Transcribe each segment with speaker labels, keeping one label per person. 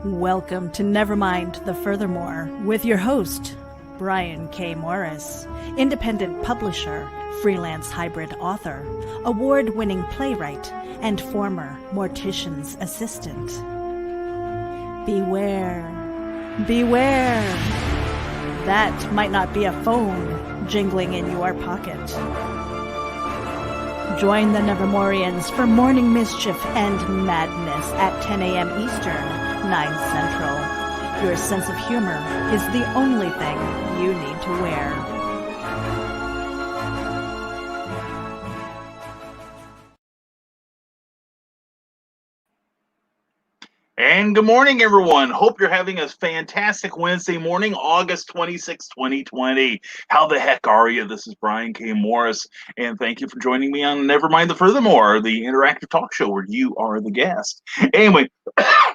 Speaker 1: Welcome to Nevermind the Furthermore with your host, Brian K. Morris, independent publisher, freelance hybrid author, award-winning playwright, and former mortician's assistant. Beware, beware. That might not be a phone jingling in your pocket. Join the Nevermorians for morning mischief and madness at 10 a.m. Eastern, 9 Central. Your sense of humor is the only thing you need to wear.
Speaker 2: And good morning, everyone. Hope you're having a fantastic Wednesday morning, August 26, 2020. How the heck are you? This is Brian K. Morris, and thank you for joining me on Nevermind the Furthermore, the interactive talk show where you are the guest. Anyway,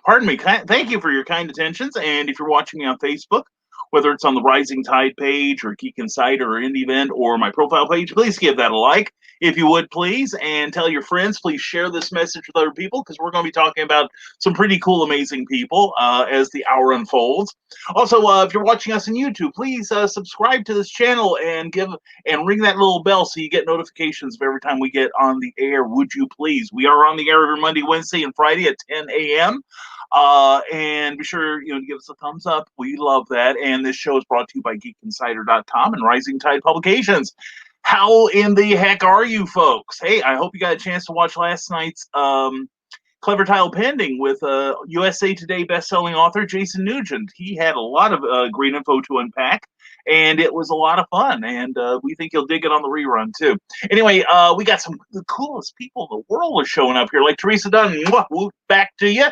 Speaker 2: pardon me. Thank you for your kind attentions, and if you're watching me on Facebook, whether it's on the Rising Tide page or Geek Insider or Indie Event or my profile page, please give that a like, if you would, please, and tell your friends. Please share this message with other people because we're going to be talking about some pretty cool, amazing people as the hour unfolds. Also, if you're watching us on YouTube, please subscribe to this channel and ring that little bell so you get notifications of every time we get on the air. Would you please? We are on the air every Monday, Wednesday, and Friday at 10 a.m. And be sure to give us a thumbs up. We love that. And this show is brought to you by GeekInsider.com and Rising Tide Publications. How in the heck are you folks? Hey, I hope you got a chance to watch last night's Clever Tile Pending with USA Today bestselling author Jason Nugent. He had a lot of great info to unpack, and it was a lot of fun, and we think you'll dig it on the rerun, too. Anyway, we got some of the coolest people in the world are showing up here, like Teresa Dunn. Back to you.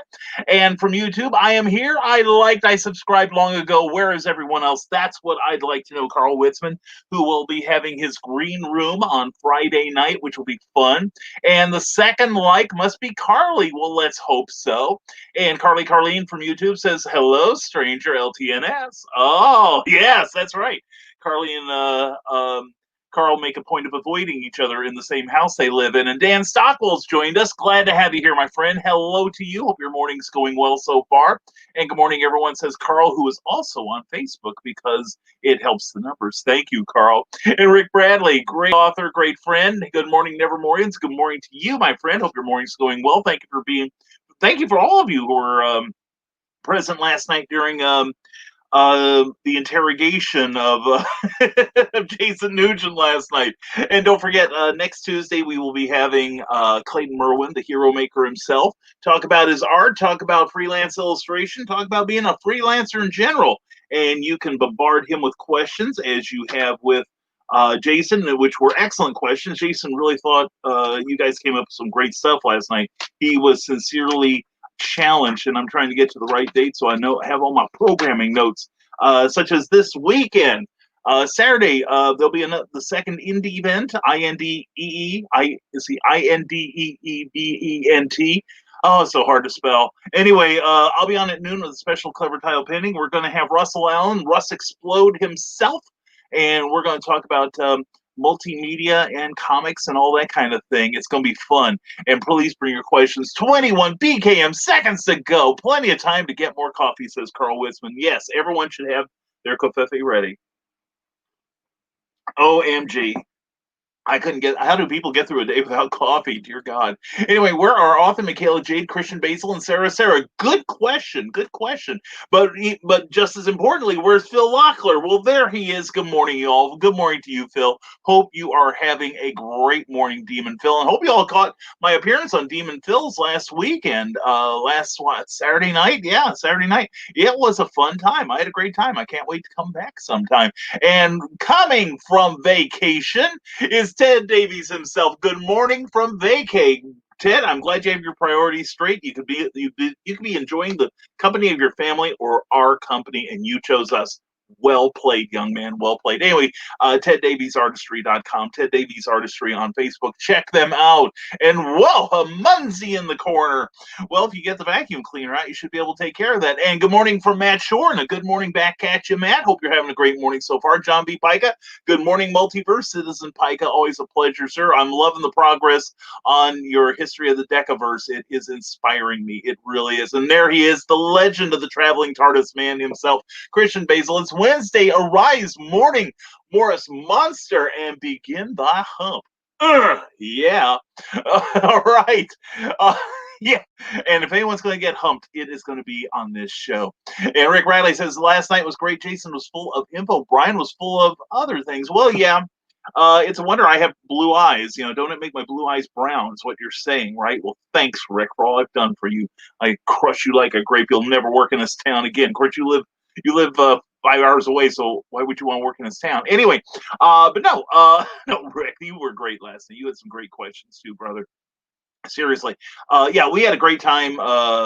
Speaker 2: And from YouTube, I am here. I subscribed long ago. Where is everyone else? That's what I'd like to know. Carl Witzman, who will be having his green room on Friday night, which will be fun. And the second like must be Carly. Well, let's hope so. And Carleen from YouTube says, hello, stranger LTNS. Oh, yes, that's right. Carly and Carl make a point of avoiding each other in the same house they live in. And Dan Stockwell's joined us. Glad to have you here, my friend. Hello to you. Hope your morning's going well so far. And good morning, everyone, says Carl, who is also on Facebook because it helps the numbers. Thank you, Carl. And Rick Bradley, great author, great friend. Good morning, Nevermorians. Good morning to you, my friend. Hope your morning's going well. Thank you for all of you who were present last night during the interrogation of of Jason Nugent last night. And don't forget, next Tuesday we will be having Clayton Merwin, the hero maker himself, talk about his art, talk about freelance illustration, talk about being a freelancer in general. And you can bombard him with questions as you have with Jason, which were excellent questions. Jason really thought you guys came up with some great stuff last night. He was sincerely challenge, and I'm trying to get to the right date so I have all my programming notes, such as this weekend. Saturday, there'll be the second indie event, INDEEBENT. Oh, it's so hard to spell. Anyway, I'll be on at noon with a special Clever Tile Pending. We're going to have Russell Allen, Russ Explode himself, and we're going to talk about multimedia and comics and all that kind of thing. It's going to be fun. And please bring your questions. 21 BKM seconds to go. Plenty of time to get more coffee, says Carl Witzman. Yes, everyone should have their covfefe ready. OMG. How do people get through a day without coffee? Dear God. Anyway, where are author Michaela Jade, Christian Basil, and Sarah? Good question. But just as importantly, where's Phil Locklear? Well, there he is. Good morning, y'all. Good morning to you, Phil. Hope you are having a great morning, Demon Phil. And hope you all caught my appearance on Demon Phil's last weekend. Saturday night? Yeah, Saturday night. It was a fun time. I had a great time. I can't wait to come back sometime. And coming from vacation is Ted Davies himself. Good morning from vacay. Ted, I'm glad you have your priorities straight. You could be enjoying the company of your family or our company, and you chose us. Well played, young man. Well played. Anyway, TedDaviesArtistry.com, Ted Davies Artistry on Facebook. Check them out. And whoa, a Munzie in the corner. Well, if you get the vacuum cleaner out, you should be able to take care of that. And good morning from Matt Shore, and a good morning back at you, Matt. Hope you're having a great morning so far. John B. Pica, good morning, Multiverse. Citizen Pica, always a pleasure, sir. I'm loving the progress on your history of the Decaverse. It is inspiring me. It really is. And there he is, the legend of the traveling TARDIS man himself, Christian Basil. It's Wednesday. Arise, morning, Morris monster, and begin thy hump. Yeah. All right. Yeah. And if anyone's going to get humped, it is going to be on this show. And Rick Riley says, last night was great. Jason was full of info. Brian was full of other things. Well, yeah. It's a wonder I have blue eyes. Don't it make my blue eyes brown? Is what you're saying, right? Well, thanks, Rick, for all I've done for you. I crush you like a grape. You'll never work in this town again. Of course, you live 5 hours away, so why would you want to work in this town? Anyway, but no, no, Rick, you were great last night. You had some great questions too, brother. Seriously. Yeah, we had a great time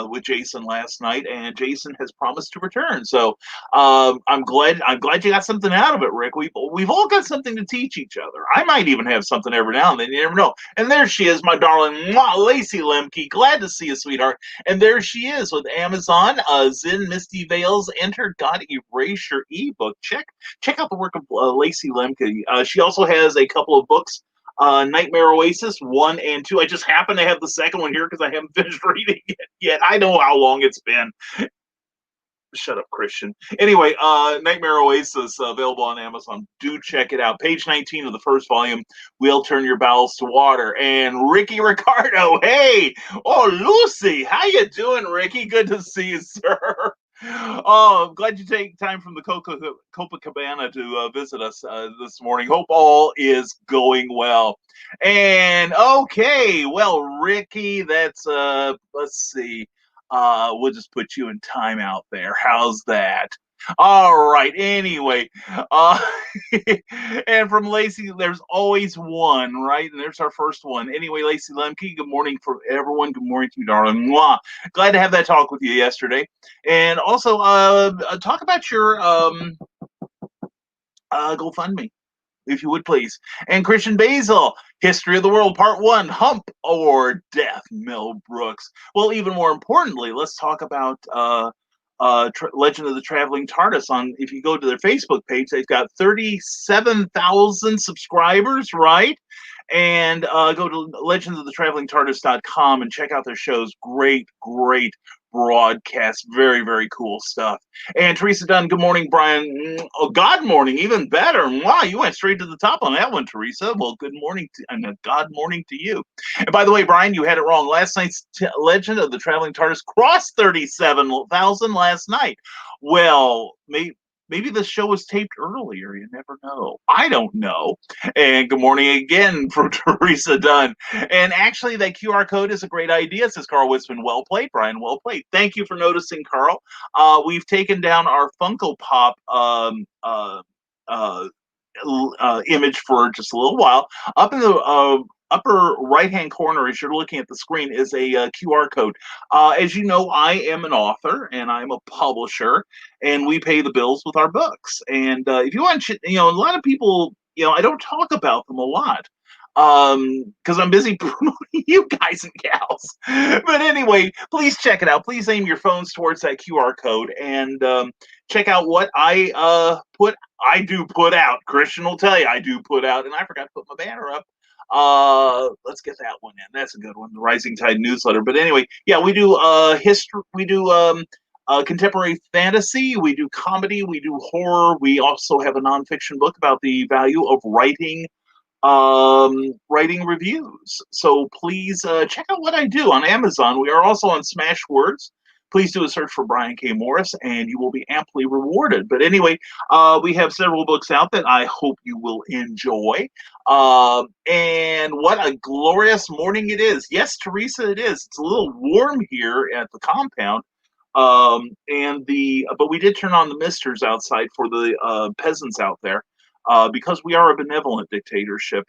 Speaker 2: with Jason last night, and Jason has promised to return. So I'm glad you got something out of it, Rick. We've all got something to teach each other. I might even have something every now and then. You never know. And there she is, my darling Lacey Lemke. Glad to see you, sweetheart. And there she is with Amazon. Zen Misty Veils. Enter God Erase Your ebook. Check out the work of Lacey Lemke. She also has a couple of books. Nightmare Oasis 1 and 2. I just happen to have the second one here because I haven't finished reading it yet. I know how long it's been. Shut up, Christian. Anyway, Nightmare Oasis available on Amazon. Do check it out. Page 19 of the first volume. We'll turn your bowels to water. And Ricky Ricardo, hey, oh Lucy, how you doing, Ricky? Good to see you, sir. Oh, I'm glad you take time from the Copacabana to visit us this morning. Hope all is going well. And okay, well, Ricky, that's let's see. We'll just put you in timeout there. How's that? All right. Anyway, uh, and from Lacey, there's always one, right? And there's our first one. Anyway, Lacey Lemke, good morning for everyone. Good morning to you, darling. Mwah. Glad to have that talk with you yesterday. And also, talk about your GoFundMe, if you would please. And Christian Basil, History of the World, Part 1, Hump or Death, Mel Brooks. Well, even more importantly, let's talk about Legend of the Traveling TARDIS. If you go to their Facebook page, they've got 37,000 subscribers, right? And go to legendsofthetravelingtardis.com and check out their shows. Great broadcast. Very, very cool stuff. And Teresa Dunn, good morning, Brian. Oh, God morning, even better. Wow, you went straight to the top on that one, Teresa. Well, good morning and a God morning to you. And by the way, Brian, you had it wrong. Last night's Legend of the Traveling TARDIS crossed 37,000 last night. Well, maybe the show was taped earlier. You never know. I don't know. And good morning again from Teresa Dunn. And actually, that QR code is a great idea, says Carl Witzman. Well played, Brian. Well played. Thank you for noticing, Carl. We've taken down our Funko Pop image for just a little while. Up in the upper right-hand corner, as you're looking at the screen, is a QR code. As you know, I am an author and I'm a publisher, and we pay the bills with our books. And if you want, a lot of people, I don't talk about them a lot because I'm busy promoting you guys and gals. But anyway, please check it out. Please aim your phones towards that QR code and check out what I do put out. Christian will tell you I do put out, and I forgot to put my banner up. Let's get that one in. That's a good one. The Rising Tide newsletter. But anyway, yeah, we do history. We do contemporary fantasy. We do comedy. We do horror. We also have a nonfiction book about the value of writing reviews. So please check out what I do on Amazon. We are also on Smashwords. Please do a search for Brian K. Morris, and you will be amply rewarded. But anyway, we have several books out that I hope you will enjoy. And what a glorious morning it is. Yes, Teresa, it is. It's a little warm here at the compound. But we did turn on the misters outside for the peasants out there. Because we are a benevolent dictatorship.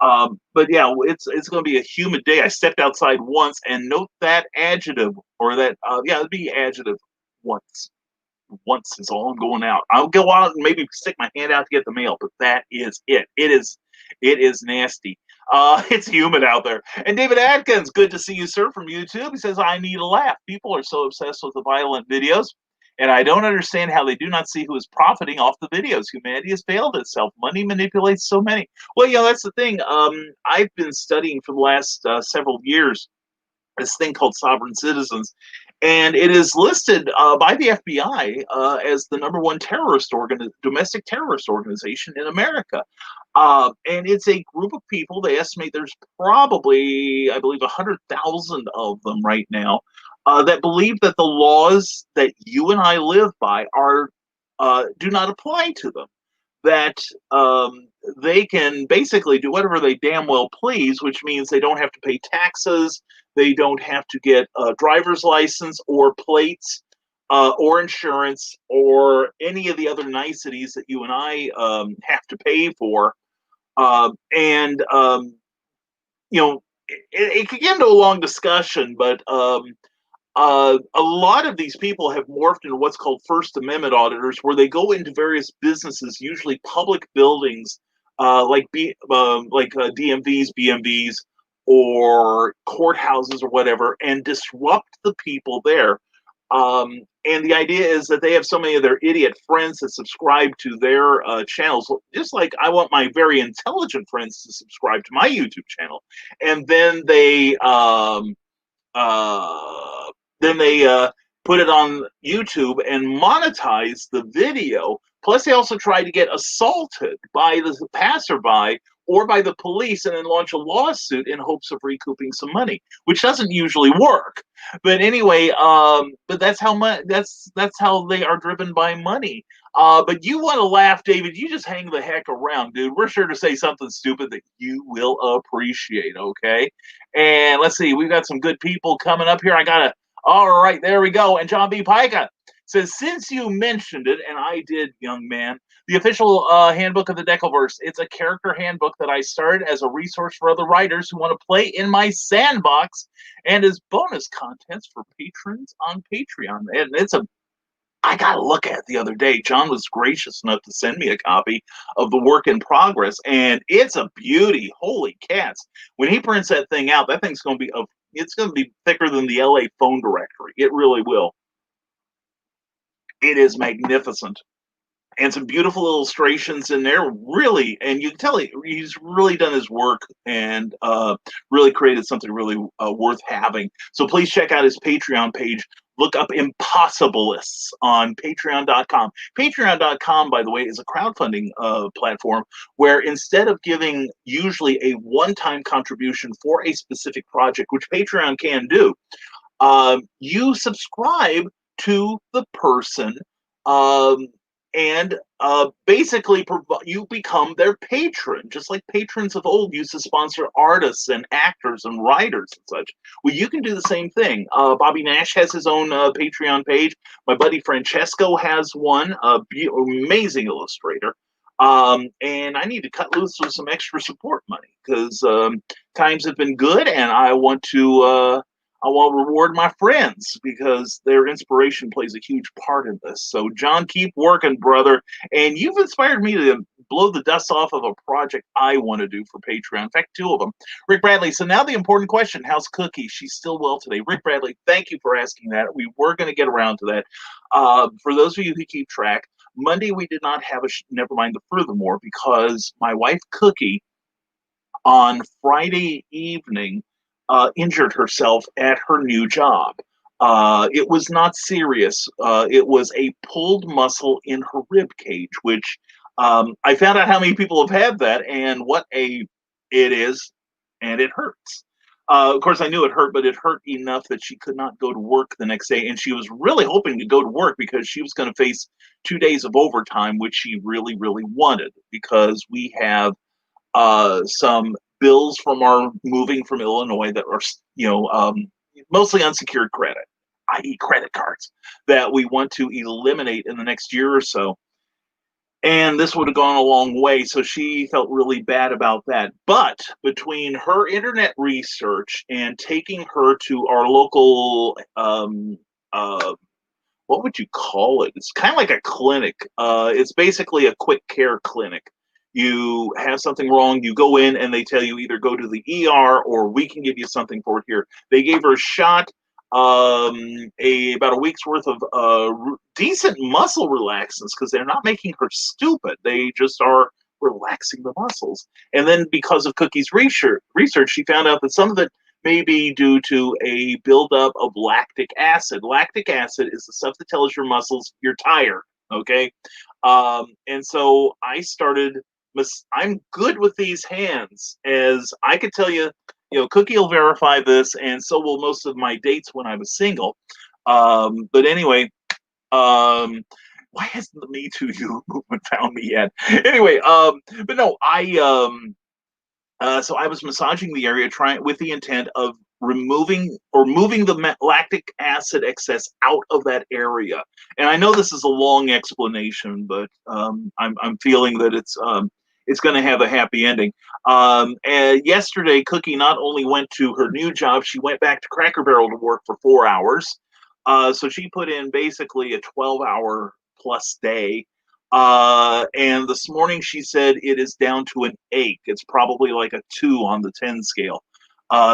Speaker 2: But yeah, it's going to be a humid day. I stepped outside once, and note that adjective, or that, it'd be adjective once. once is all I'm going out. I'll go out and maybe stick my hand out to get the mail, but that is it. It is nasty. It's humid out there. And David Atkins, good to see you, sir, from YouTube. He says, I need a laugh. People are so obsessed with the violent videos, and I don't understand how they do not see who is profiting off the videos. Humanity has failed itself. Money manipulates so many. Well, that's the thing. I've been studying for the last several years this thing called sovereign citizens, and it is listed by the FBI as the number one domestic terrorist organization in America. And it's a group of people. They estimate there's probably, I believe, 100,000 of them right now that believe that the laws that you and I live by are do not apply to them. That they can basically do whatever they damn well please, which means they don't have to pay taxes, they don't have to get a driver's license or plates or insurance or any of the other niceties that you and I have to pay for. And it could get into a long discussion, but a lot of these people have morphed into what's called First Amendment auditors, where they go into various businesses, usually public buildings, like DMVs, BMVs, or courthouses or whatever, and disrupt the people there. And the idea is that they have so many of their idiot friends that subscribe to their channels, just like I want my very intelligent friends to subscribe to my YouTube channel, and then they put it on YouTube and monetize the video. Plus, they also try to get assaulted by the passerby or by the police and then launch a lawsuit in hopes of recouping some money, which doesn't usually work. But anyway, but that's how they are driven by money. But you want to laugh, David, you just hang the heck around, dude. We're sure to say something stupid that you will appreciate, okay? And let's see, we've got some good people coming up here. All right, there we go. And John B. Pica says, since you mentioned it, and I did, young man, the official handbook of the Decalverse, it's a character handbook that I started as a resource for other writers who want to play in my sandbox and as bonus contents for patrons on Patreon. And I got to look at it the other day. John was gracious enough to send me a copy of the work in progress, and it's a beauty. Holy cats. When he prints that thing out, that thing's going to be it's going to be thicker than the LA phone directory. It really will. It is magnificent. And some beautiful illustrations in there, really, and you can tell he's really done his work and really created something really worth having. So please check out his Patreon page. Look up Impossibilists on patreon.com. Patreon.com, by the way, is a crowdfunding platform where instead of giving usually a one-time contribution for a specific project, which Patreon can do, you subscribe to the person and basically you become their patron, just like patrons of old used to sponsor artists and actors and writers and such. Well, you can do the same thing. Bobby Nash has his own Patreon page. My buddy Francesco has one, amazing illustrator. And I need to cut loose with some extra support money because times have been good, and I want to reward my friends because their inspiration plays a huge part in this. So, John, keep working, brother. And you've inspired me to blow the dust off of a project I want to do for Patreon. In fact, 2 of them. Rick Bradley. So now the important question, how's Cookie? She's still well today. Rick Bradley, thank you for asking that. We were going to get around to that. For those of you who keep track, Monday we did not have Nevermind the Furthermore because my wife, Cookie, on Friday evening, injured herself at her new job. It was not serious. It was a pulled muscle in her rib cage, which I found out how many people have had that and what it is, and it hurts. Of course, I knew it hurt, but it hurt enough that she could not go to work the next day, and she was really hoping to go to work because she was going to face 2 days of overtime, which she really, really wanted because we have some bills from our moving from Illinois that are, mostly unsecured credit, i.e. credit cards, that we want to eliminate in the next year or so. And this would have gone a long way. So she felt really bad about that. But between her internet research and taking her to our local, what what would you call it? It's kind of like a clinic. It's basically a quick care clinic. You have something wrong, you go in and they tell you either go to the ER or we can give you something for it here. They gave her a shot, about a week's worth of decent muscle relaxants because they're not making her stupid. They just are relaxing the muscles. And then because of Cookie's research, she found out that some of it may be due to a buildup of lactic acid. Lactic acid is the stuff that tells your muscles you're tired. Okay, and so I started. I'm good with these hands, as I could tell you. Cookie will verify this, and so will most of my dates when I was single. But anyway, why hasn't the Me Too You movement found me yet? Anyway, but no, so I was massaging the area, trying with the intent of removing or moving the lactic acid excess out of that area. And I know this is a long explanation, but I'm feeling that it's going to have a happy ending. And yesterday, Cookie not only went to her new job, she went back to Cracker Barrel to work for 4 hours. So she put in basically a 12-hour plus day. And this morning she said it is down to an 8. It's probably like a 2 on the 10 scale.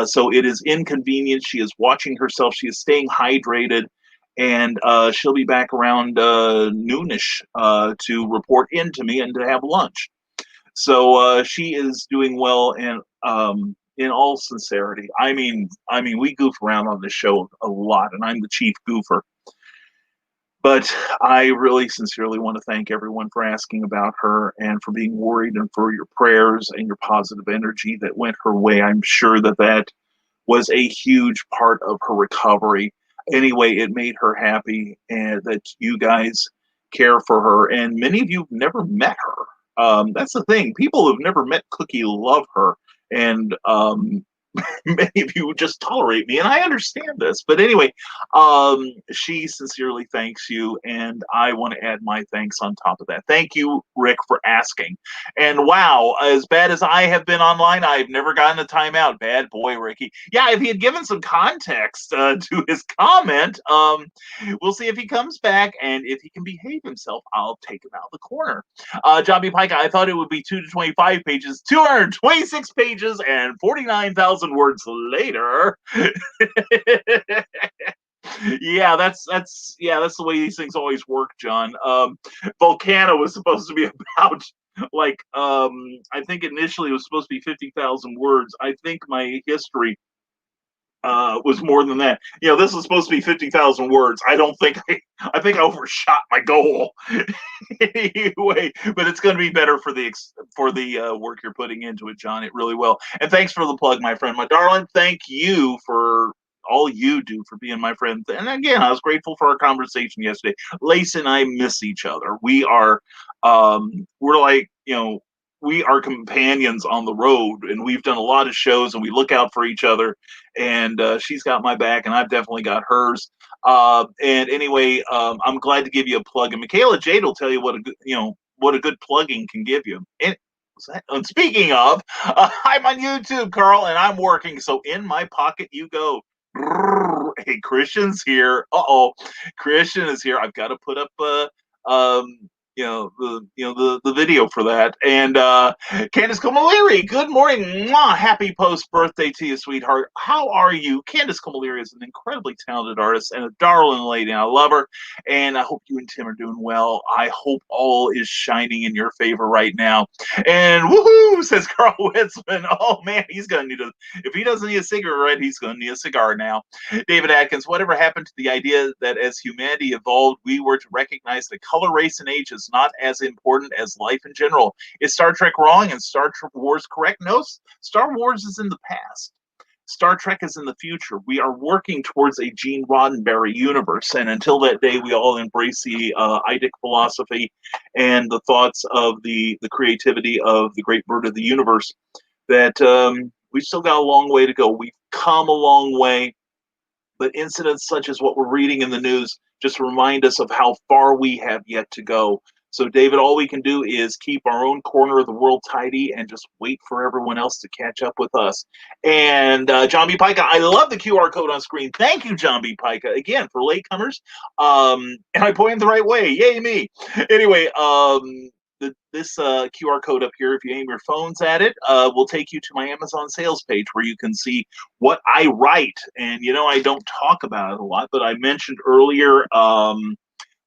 Speaker 2: So it is inconvenient. She is watching herself. She is staying hydrated. And she'll be back around noonish to report in to me and to have lunch. So she is doing well, and in all sincerity, I mean, we goof around on this show a lot, and I'm the chief goofer. But I really sincerely want to thank everyone for asking about her and for being worried and for your prayers and your positive energy that went her way. I'm sure that was a huge part of her recovery. Anyway, it made her happy and that you guys care for her. And many of you have never met her. That's the thing. People who've never met Cookie love her. And many of you just tolerate me, and I understand this. But anyway, she sincerely thanks you, and I want to add my thanks on top of that. Thank you, Rick, for asking. And wow, as bad as I have been online, I've never gotten a timeout. Bad boy, Ricky. Yeah, if he had given some context to his comment, we'll see if he comes back, and if he can behave himself, I'll take him out of the corner. Jobby Pike, I thought it would be 2 to 25 pages, 226 pages, and 49,000 words later. Yeah, that's the way these things always work, John. Volcano was supposed to be about I think initially it was supposed to be 50,000 words. I think my history was more than that. This was supposed to be 50,000 words. I think I overshot my goal. Anyway, but it's going to be better for the work you're putting into it, John. It really will. And thanks for the plug, my friend, my darling. Thank you for all you do for being my friend. And again, I was grateful for our conversation yesterday. Lace and I miss each other. We are, we're like, we are companions on the road, and we've done a lot of shows, and we look out for each other. And she's got my back, and I've definitely got hers. And anyway, I'm glad to give you a plug. And Michaela Jade will tell you what a good plugging can give you. And speaking of, I'm on YouTube, Carl, and I'm working. So in my pocket you go. Hey, Christian's here. Christian is here. I've got to put up the video for that. And Candace Comaleri, good morning. Mwah, happy post birthday to you, sweetheart. How are you? Candace Comaleri is an incredibly talented artist and a darling lady. I love her, and I hope you and Tim are doing well. I hope all is shining in your favor right now. And woohoo, says Carl Witzman. Oh man, he's gonna need if he doesn't need a cigarette, he's gonna need a cigar now. David Atkins, whatever happened to the idea that as humanity evolved, we were to recognize that color, race, and age is not as important as life in general? Is Star Trek wrong and Star Wars correct? No, Star Wars is in the past. Star Trek is in the future. We are working towards a Gene Roddenberry universe, and until that day, we all embrace the Idic philosophy and the thoughts of the creativity of the great bird of the universe. That we've still got a long way to go. We've come a long way, but incidents such as what we're reading in the news just remind us of how far we have yet to go. So, David, all we can do is keep our own corner of the world tidy and just wait for everyone else to catch up with us. And John B. Pica, I love the QR code on screen. Thank you, John B. Pica, again, for latecomers. And I pointed the right way. Yay, me. Anyway, this QR code up here, if you aim your phones at it, will take you to my Amazon sales page where you can see what I write. And, I don't talk about it a lot, but I mentioned earlier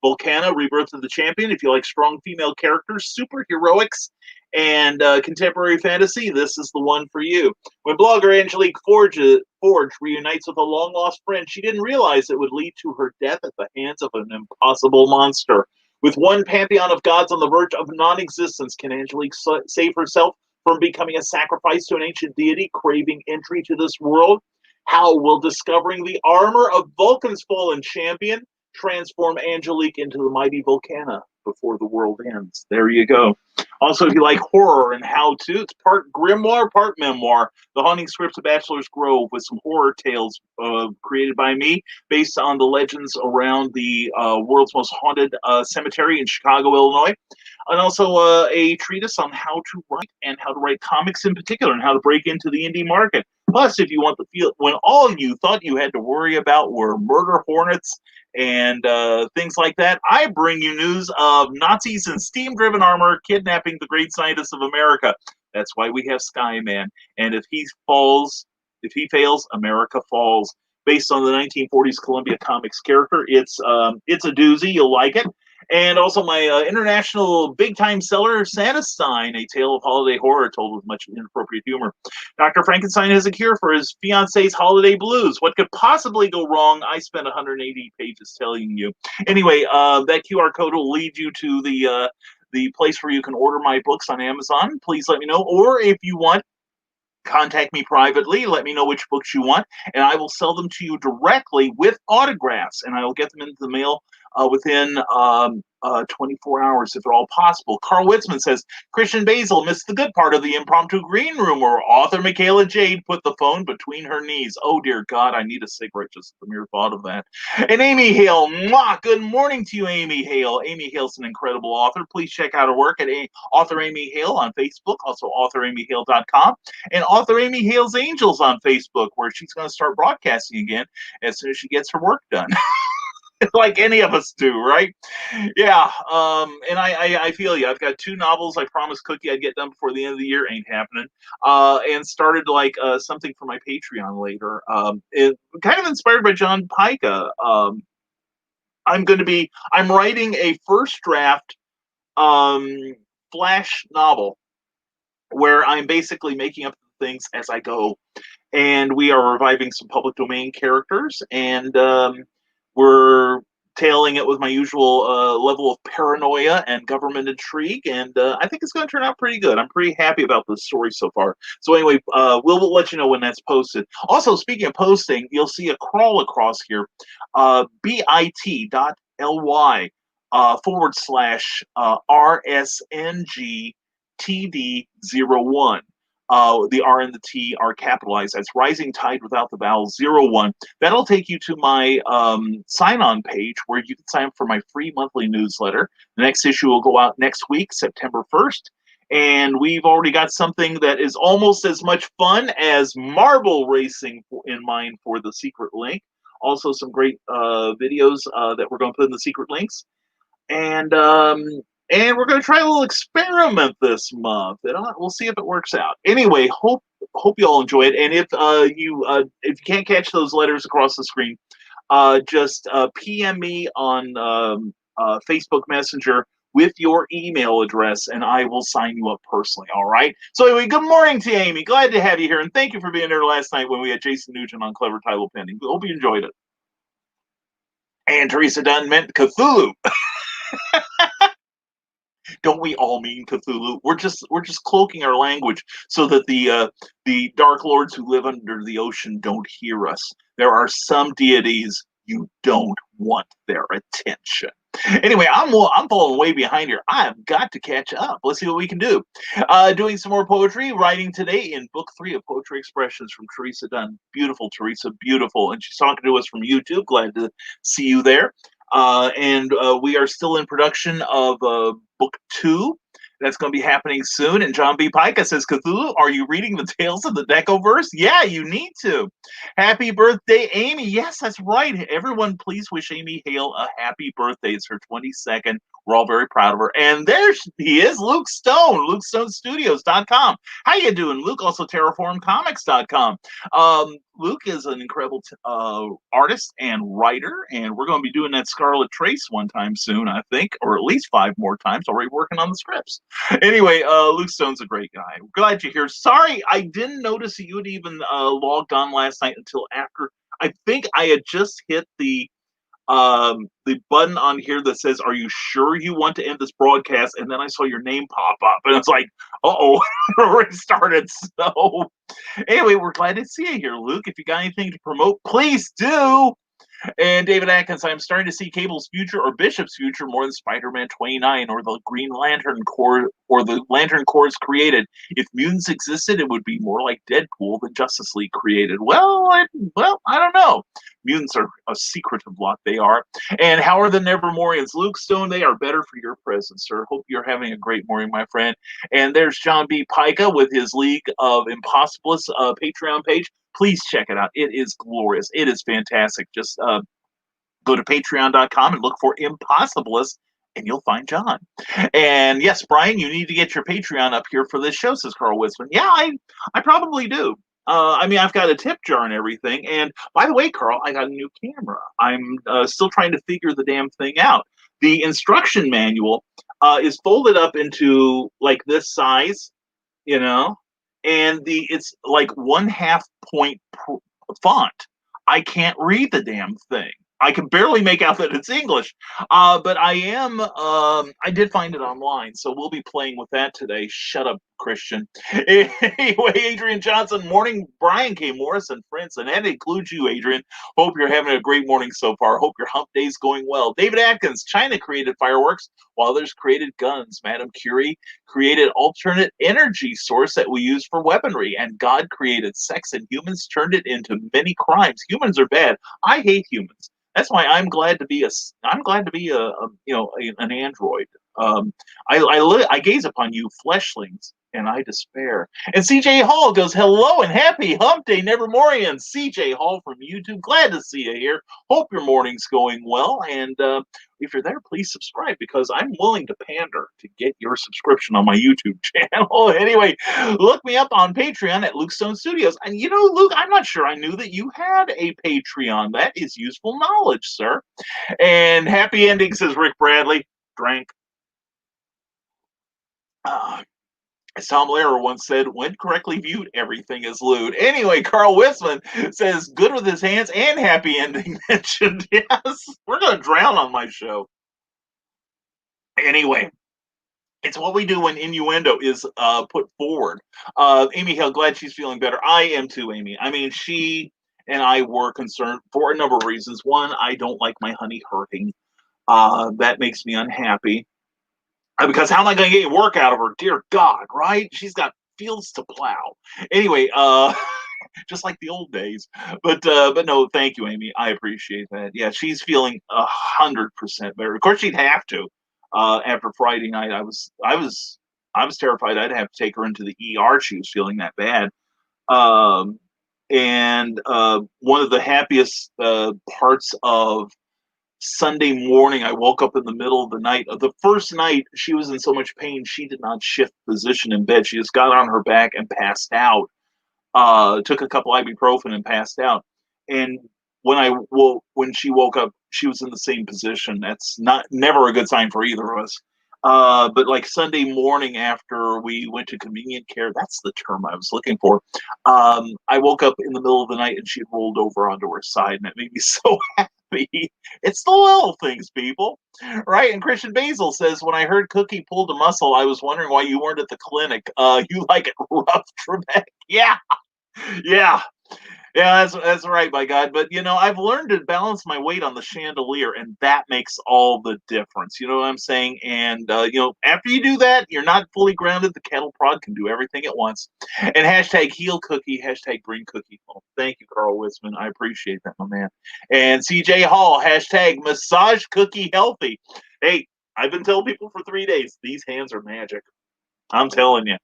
Speaker 2: Volcana, Rebirth of the Champion. If you like strong female characters, superheroics, and contemporary fantasy, this is the one for you. When blogger Angelique Forge reunites with a long-lost friend, she didn't realize it would lead to her death at the hands of an impossible monster. With one pantheon of gods on the verge of non-existence, can Angelique save herself from becoming a sacrifice to an ancient deity craving entry to this world? How will discovering the armor of Vulcan's fallen champion transform Angelique into the mighty Volcana before the world ends? There you go. Also, if you like horror and how-to, it's part grimoire, part memoir. The Haunting Scripts of Bachelor's Grove, with some horror tales created by me based on the legends around the world's most haunted cemetery in Chicago, Illinois. And also a treatise on how to write and how to write comics in particular and how to break into the indie market. Plus, if you want to feel, when all you thought you had to worry about were murder hornets and things like that, I bring you news of Nazis in steam-driven armor kidnapping the great scientists of America. That's why we have Skyman. And if he fails, America falls. Based on the 1940s Columbia Comics character, it's a doozy. You'll like it. And also my international big-time seller, Santastein, a tale of holiday horror told with much inappropriate humor. Dr. Frankenstein has a cure for his fiance's holiday blues. What could possibly go wrong? I spent 180 pages telling you. Anyway, that QR code will lead you to the place where you can order my books on Amazon. Please let me know. Or if you want, contact me privately. Let me know which books you want, and I will sell them to you directly with autographs, and I will get them into the mail within 24 hours, if at all possible. Carl Witzman says, Christian Basil missed the good part of the impromptu green room where author Michaela Jade put the phone between her knees. Oh, dear God, I need a cigarette just the mere thought of that. And Amy Hale, mwah, good morning to you, Amy Hale. Amy Hale's an incredible author. Please check out her work at Author Amy Hale on Facebook, also AuthorAmyHale.com, and Author Amy Hale's Angels on Facebook, where she's going to start broadcasting again as soon as she gets her work done. Like any of us do, right? Yeah, and I feel you. I've got 2 novels I promised Cookie I'd get done before the end of the year. Ain't happening. And started something for my Patreon later. It kind of inspired by John Pica. I'm writing a first draft flash novel where I'm basically making up things as I go. And we are reviving some public domain characters, and we're tailing it with my usual level of paranoia and government intrigue, and I think it's going to turn out pretty good. I'm pretty happy about this story so far. So anyway, we'll let you know when that's posted. Also, speaking of posting, you'll see a crawl across here, bit.ly /RSNGTD01. The R and the T are capitalized. That's Rising Tide without the vowel 01. That'll take you to my sign-on page where you can sign up for my free monthly newsletter. The next issue will go out next week, September 1st. And we've already got something that is almost as much fun as marble racing in mind for the secret link. Also some great videos that we're going to put in the secret links. And we're going to try a little experiment this month, and we'll see if it works out. Anyway, hope you all enjoy it. And if you can't catch those letters across the screen, just PM me on Facebook Messenger with your email address, and I will sign you up personally. All right. So anyway, good morning to you, Amy. Glad to have you here, and thank you for being there last night when we had Jason Nugent on Clever Title Pending. Hope you enjoyed it. And Teresa Dunn meant Cthulhu. Don't we all mean Cthulhu? We're just cloaking our language so that the dark lords who live under the ocean don't hear us. There are some deities you don't want their attention. Anyway, I'm falling way behind here. I've got to catch up. Let's see what we can do. Doing some more poetry, writing today in book 3 of Poetry Expressions from Teresa Dunn. Beautiful, Teresa, beautiful. And she's talking to us from YouTube. Glad to see you there. And we are still in production of Book 2. That's going to be happening soon. And John B. Pica says, Cthulhu, are you reading the Tales of the Decoverse? Yeah, you need to. Happy birthday, Amy. Yes, that's right. Everyone, please wish Amy Hale a happy birthday. It's her 22nd. We're all very proud of her. And there he is, Luke Stone, LukeStoneStudios.com. How you doing, Luke? Also, TerraformComics.com. Luke is an incredible artist and writer, and we're going to be doing that Scarlet Trace one time soon, I think, or at least 5 more times. Already working on the scripts. Anyway, Luke Stone's a great guy. Glad you're here. Sorry, I didn't notice that you had even logged on last night until after. I think I had just hit the button on here that says, "Are you sure you want to end this broadcast?" And then I saw your name pop up, and it's like, "Uh-oh, already started." So, anyway, we're glad to see you here, Luke. If you got anything to promote, please do. And David Atkins, I'm starting to see Cable's future or Bishop's future more than Spider-Man 29 or the Green Lantern Corps or the Lantern Corps created. If mutants existed, it would be more like Deadpool than Justice League created. Well, I don't know. Mutants are a secretive lot, they are. And how are the Nevermorians? Luke Stone, they are better for your presence, sir. Hope you're having a great morning, my friend. And there's John B. Pica with his League of Impossibilists Patreon page. Please check it out. It is glorious. It is fantastic. Just go to patreon.com and look for Impossibilists, and you'll find John. And yes, Brian, you need to get your Patreon up here for this show, says Carl Wisman. Yeah, I probably do. I mean, I've got a tip jar and everything. And by the way, Carl, I got a new camera. I'm still trying to figure the damn thing out. The instruction manual is folded up into like this size, and it's like 1/2 point font. I can't read the damn thing. I can barely make out that it's English, but I did find it online, so we'll be playing with that today. Shut up, Christian. Anyway, Adrian Johnson, morning, Brian K. Morris and friends, and that includes you, Adrian. Hope you're having a great morning so far. Hope your hump day's going well. David Atkins, China created fireworks while others created guns. Madame Curie created alternate energy source that we use for weaponry, and God created sex, and humans turned it into many crimes. Humans are bad. I hate humans. That's why I'm glad to be an android. I gaze upon you, fleshlings, and I despair. And CJ Hall goes, hello and happy hump day, Nevermorians. CJ Hall from YouTube, glad to see you here. Hope your morning's going well. And if you're there, please subscribe, because I'm willing to pander to get your subscription on my YouTube channel. Anyway, look me up on Patreon at Luke Stone Studios. And Luke, I'm not sure I knew that you had a Patreon. That is useful knowledge, sir. And happy ending, says Rick Bradley. Drank. As Tom Lehrer once said, when correctly viewed, everything is lewd. Anyway, Carl Wisman says, good with his hands and happy ending mentioned. Yes, we're going to drown on my show. Anyway, it's what we do when innuendo is put forward. Amy Hill, glad she's feeling better. I am too, Amy. I mean, she and I were concerned for a number of reasons. One, I don't like my honey hurting. That makes me unhappy. Because how am I going to get work out of her? Dear God, right? She's got fields to plow. Anyway, just like the old days. But no, thank you, Amy. I appreciate that. Yeah, she's feeling 100% better. Of course, she'd have to. After Friday night, I was terrified I'd have to take her into the ER. She was feeling that bad. And one of the happiest parts of Sunday morning, I woke up in the middle of the night. The first night, she was in so much pain, she did not shift position in bed. She just got on her back and passed out. Took a couple ibuprofen and passed out. And when she woke up, she was in the same position. That's never a good sign for either of us. But like Sunday morning after we went to convenient care, that's the term I was looking for. I woke up in the middle of the night and she had rolled over onto her side, and that made me so happy. It's the little things, people, right? And Christian Basil says, when I heard Cookie pulled a muscle, I was wondering why you weren't at the clinic. You like it rough, Trebek? Yeah. Yeah, that's right, by God. But I've learned to balance my weight on the chandelier, and that makes all the difference. You know what I'm saying? And after you do that, you're not fully grounded. The kettle prod can do everything at once. And hashtag heal cookie, hashtag bring cookie home. Thank you, Carl Wisman. I appreciate that, my man. And CJ Hall, hashtag massage cookie healthy. Hey, I've been telling people for 3 days, these hands are magic. I'm telling you.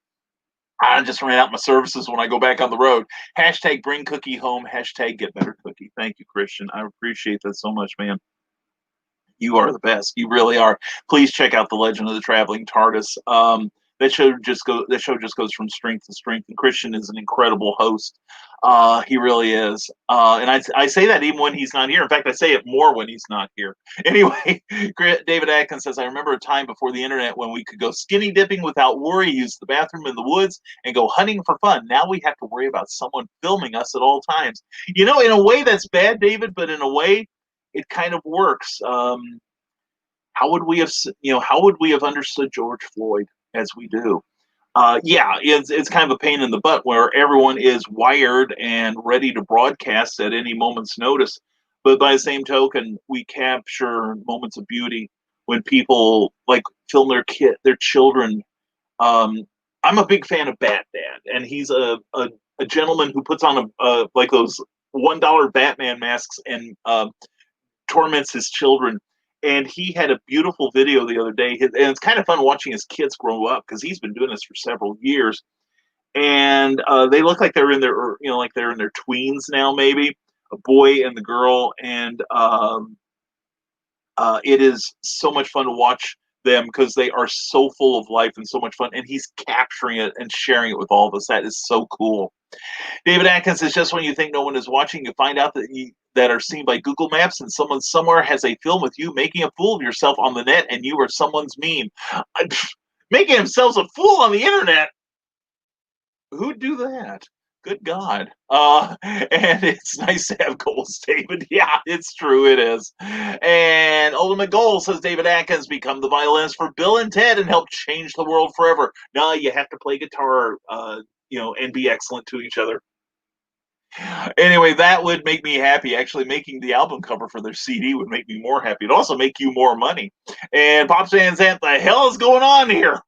Speaker 2: I just ran out my services when I go back on the road. Hashtag bring cookie home. Hashtag get better cookie. Thank you, Christian. I appreciate that so much, man. You are the best. You really are. Please check out the Legend of the Traveling TARDIS. That show just goes from strength to strength. And Christian is an incredible host. He really is. And I say that even when he's not here. In fact, I say it more when he's not here. Anyway, David Atkins says, I remember a time before the internet when we could go skinny dipping without worry, use the bathroom in the woods, and go hunting for fun. Now we have to worry about someone filming us at all times. In a way that's bad, David, but in a way it kind of works. How would we have understood George Floyd as we do? Yeah, it's kind of a pain in the butt where everyone is wired and ready to broadcast at any moment's notice. But by the same token, we capture moments of beauty when people like film their children. I'm a big fan of Bat Dad, and he's a gentleman who puts on like those $1 Batman masks and torments his children. And he had a beautiful video the other day, and it's kind of fun watching his kids grow up because he's been doing this for several years. And they look like they're in their tweens now, maybe a boy and the girl, and it is so much fun to watch them because they are so full of life and so much fun. And he's capturing it and sharing it with all of us. That is so cool. David Atkins says, just when you think no one is watching, you find out that are seen by Google Maps, and someone somewhere has a film with you making a fool of yourself on the net, and you are someone's meme. Making themselves a fool on the internet? Who'd do that? Good God. And it's nice to have goals, David. Yeah, it's true. It is. And Ultimate Goal says David Atkins become the violinist for Bill and Ted and help change the world forever. No, you have to play guitar, and be excellent to each other. Anyway, that would make me happy. Actually, making the album cover for their CD would make me more happy. It'd also make you more money. And Pops Van Zandt, the hell is going on here?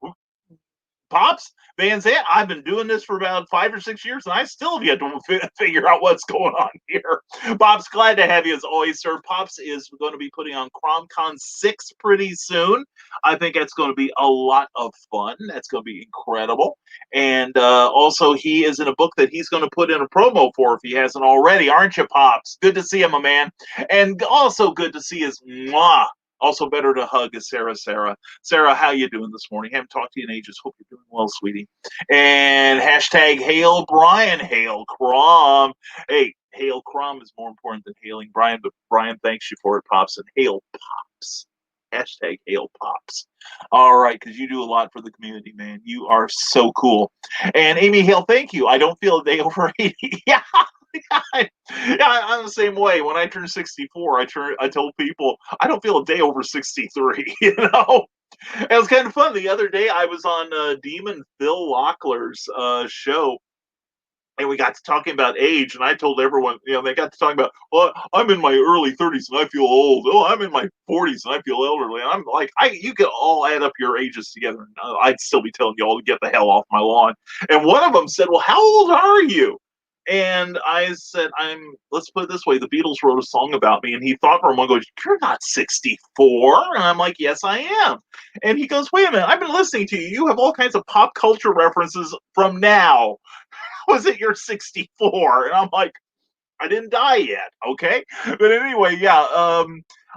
Speaker 2: Pops Van Zandt, I've been doing this for about 5 or 6 years, and I still have yet to figure out what's going on here. Pops, glad to have you as always, sir. Pops is going to be putting on CromCon 6 pretty soon. I think that's going to be a lot of fun. That's going to be incredible. And also, he is in a book that he's going to put in a promo for if he hasn't already. Aren't you, Pops? Good to see him, my man. And also good to see his mwah. Also better to hug is Sarah. Sarah, how you doing this morning? Haven't talked to you in ages. Hope you're doing well, sweetie. And hashtag hail Brian, hail Crom. Hey, hail Crom is more important than hailing Brian, but Brian thanks you for it, Pops. And hail Pops. Hashtag hail Pops. All right, because you do a lot for the community, man. You are so cool. And Amy Hale, thank you. I don't feel a day over 80. Yeah. I'm the same way. When I turned 64, I told people I don't feel a day over 63. It was kind of fun. The other day, I was on Demon Phil Lockler's show, and we got to talking about age, and I told everyone, they got to talking about, well, I'm in my early 30s and I feel old. Oh, I'm in my 40s and I feel elderly. And I'm like, you could all add up your ages together, and I'd still be telling you all to get the hell off my lawn. And one of them said, well, how old are you? And I said, let's put it this way, the Beatles wrote a song about me, and he thought for a moment, goes, you're not 64. And I'm like, yes, I am. And he goes, wait a minute, I've been listening to you. You have all kinds of pop culture references from now. Was it you're 64? And I'm like, I didn't die yet, okay? But anyway, yeah,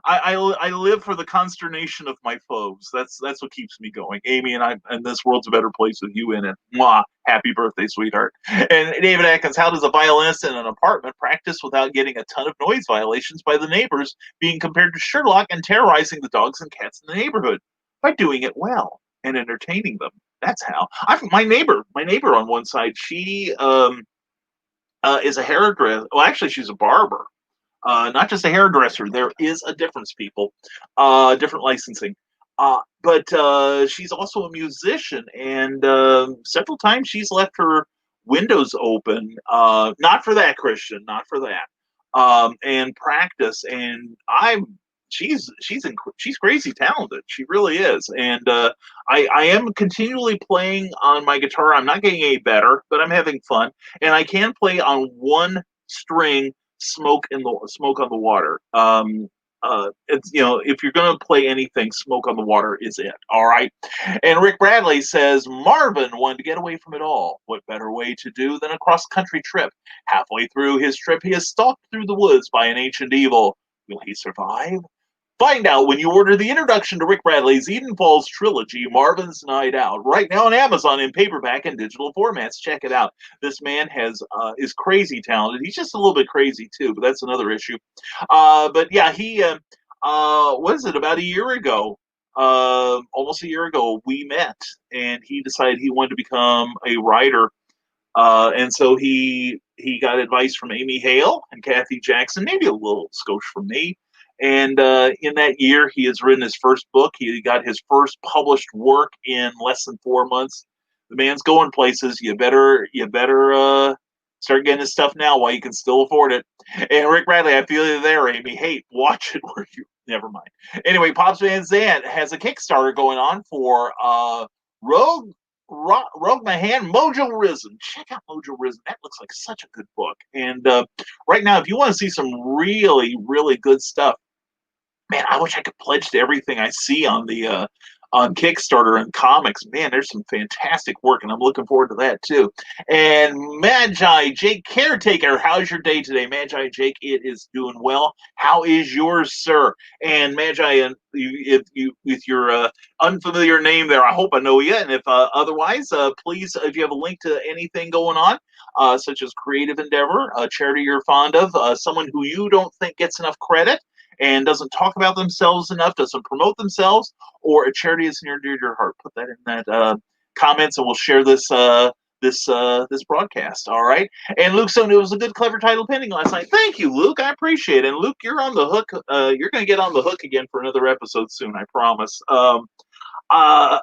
Speaker 2: I live for the consternation of my foes. That's what keeps me going. Amy, and this world's a better place with you in it. Mwah. Happy birthday, sweetheart. And David Atkins, how does a violinist in an apartment practice without getting a ton of noise violations by the neighbors, being compared to Sherlock and terrorizing the dogs and cats in the neighborhood? By doing it well and entertaining them. That's how. My neighbor on one side, she is a hairdresser. Well, actually, she's a barber. Not just a hairdresser. There is a difference, people. Different licensing. But she's also a musician, and several times she's left her windows open. Not for that, Christian. Not for that. And practice. And she's crazy talented. She really is. And I am continually playing on my guitar. I'm not getting any better, but I'm having fun. And I can play on one string, smoke on the water. it's, if you're going to play anything, Smoke on the Water is it. All right. And Rick Bradley says Marvin wanted to get away from it all. What better way to do than a cross country trip? Halfway through his trip, he is stalked through the woods by an ancient evil. Will he survive? Find out when you order the introduction to Rick Bradley's Eden Falls trilogy, Marvin's Night Out, right now on Amazon in paperback and digital formats. Check it out. This man is crazy talented. He's just a little bit crazy too, but that's another issue. But yeah, he was it about a year ago? Almost a year ago, we met, and he decided he wanted to become a writer. And so he got advice from Amy Hale and Kathy Jackson, maybe a little skosh from me. And in that year, he has written his first book. He got his first published work in less than 4 months. The man's going places. You better start getting his stuff now while you can still afford it. And Rick Bradley, I feel you there, Amy. Hey, watch it where you. Never mind. Anyway, Pops Van Zandt has a Kickstarter going on for Rogue Mahan, Mojo Risen. Check out Mojo Risen. That looks like such a good book. And right now, if you want to see some really, really good stuff, man, I wish I could pledge to everything I see on the on Kickstarter and comics. Man, there's some fantastic work, and I'm looking forward to that too. And Magi Jake Caretaker, how's your day today, Magi Jake? It is doing well. How is yours, sir? And Magi, and if you with your unfamiliar name there, I hope I know you. And if otherwise, please, if you have a link to anything going on, such as creative endeavor, a charity you're fond of, someone who you don't think gets enough credit and doesn't talk about themselves enough, doesn't promote themselves, or a charity is near dear to your heart, put that in that comments, and we'll share this broadcast. All right. And Luke, so it was a good, clever title pending last night. Thank you, Luke. I appreciate it. And Luke, you're on the hook. You're going to get on the hook again for another episode soon. I promise. I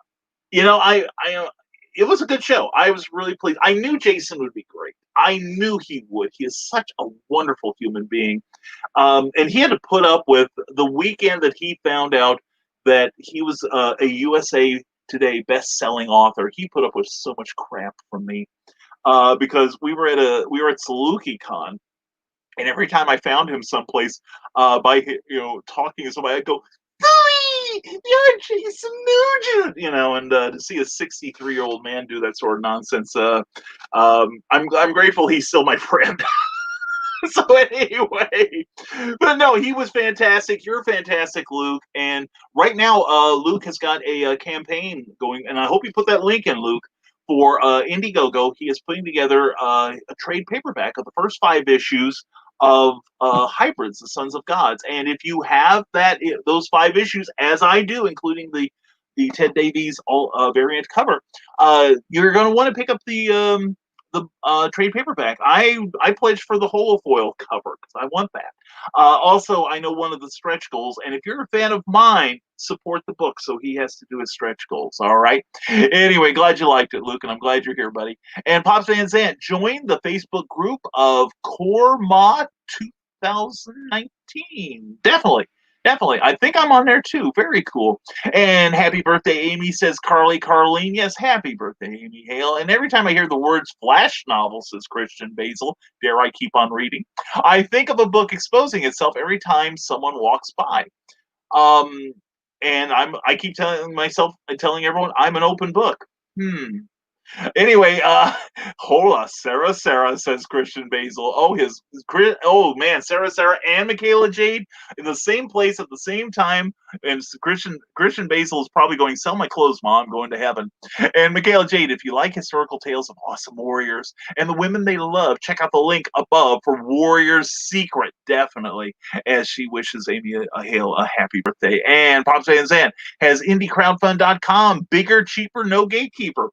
Speaker 2: it was a good show. I was really pleased. I knew Jason would be great. I knew he would. He is such a wonderful human being. And he had to put up with the weekend that he found out that he was a USA Today best-selling author. He put up with so much crap from me because we were at Saluki Con, and every time I found him someplace by talking to somebody, I'd go, "Louie, you're Jason Nugent," and to see a 63-year-old man do that sort of nonsense, I'm grateful he's still my friend. So anyway, but no, he was fantastic. You're fantastic, Luke. And right now, Luke has got a campaign going, and I hope you put that link in, Luke, for Indiegogo. He is putting together a trade paperback of the first 5 issues of Hybrids, the Sons of Gods. And if you have those 5 issues, as I do, including the Ted Davies variant cover, you're going to want to pick up the trade paperback. I pledged for the holofoil cover because I want that. Also, I know one of the stretch goals, and if you're a fan of mine, support the book so he has to do his stretch goals. All right. Anyway, glad you liked it, Luke, and I'm glad you're here, buddy. And Pops Van Zandt, join the Facebook group of Core Mod 2019. Definitely. Definitely. I think I'm on there too. Very cool. And happy birthday, Amy, says Carleen. Yes, happy birthday, Amy Hale. And every time I hear the words flash novel, says Christian Basil, dare I keep on reading, I think of a book exposing itself every time someone walks by. And I keep telling everyone, I'm an open book. Anyway, hola, Sarah, says Christian Basil. Oh man, Sarah, and Michaela Jade in the same place at the same time. And Christian Basil is probably going, sell my clothes, Mom, I'm going to heaven. And Michaela Jade, if you like historical tales of awesome warriors and the women they love, check out the link above for Warrior's Secret, definitely, as she wishes Amy Hale a happy birthday. And Pops Van Zandt has indiecrowdfund.com, bigger, cheaper, no gatekeeper.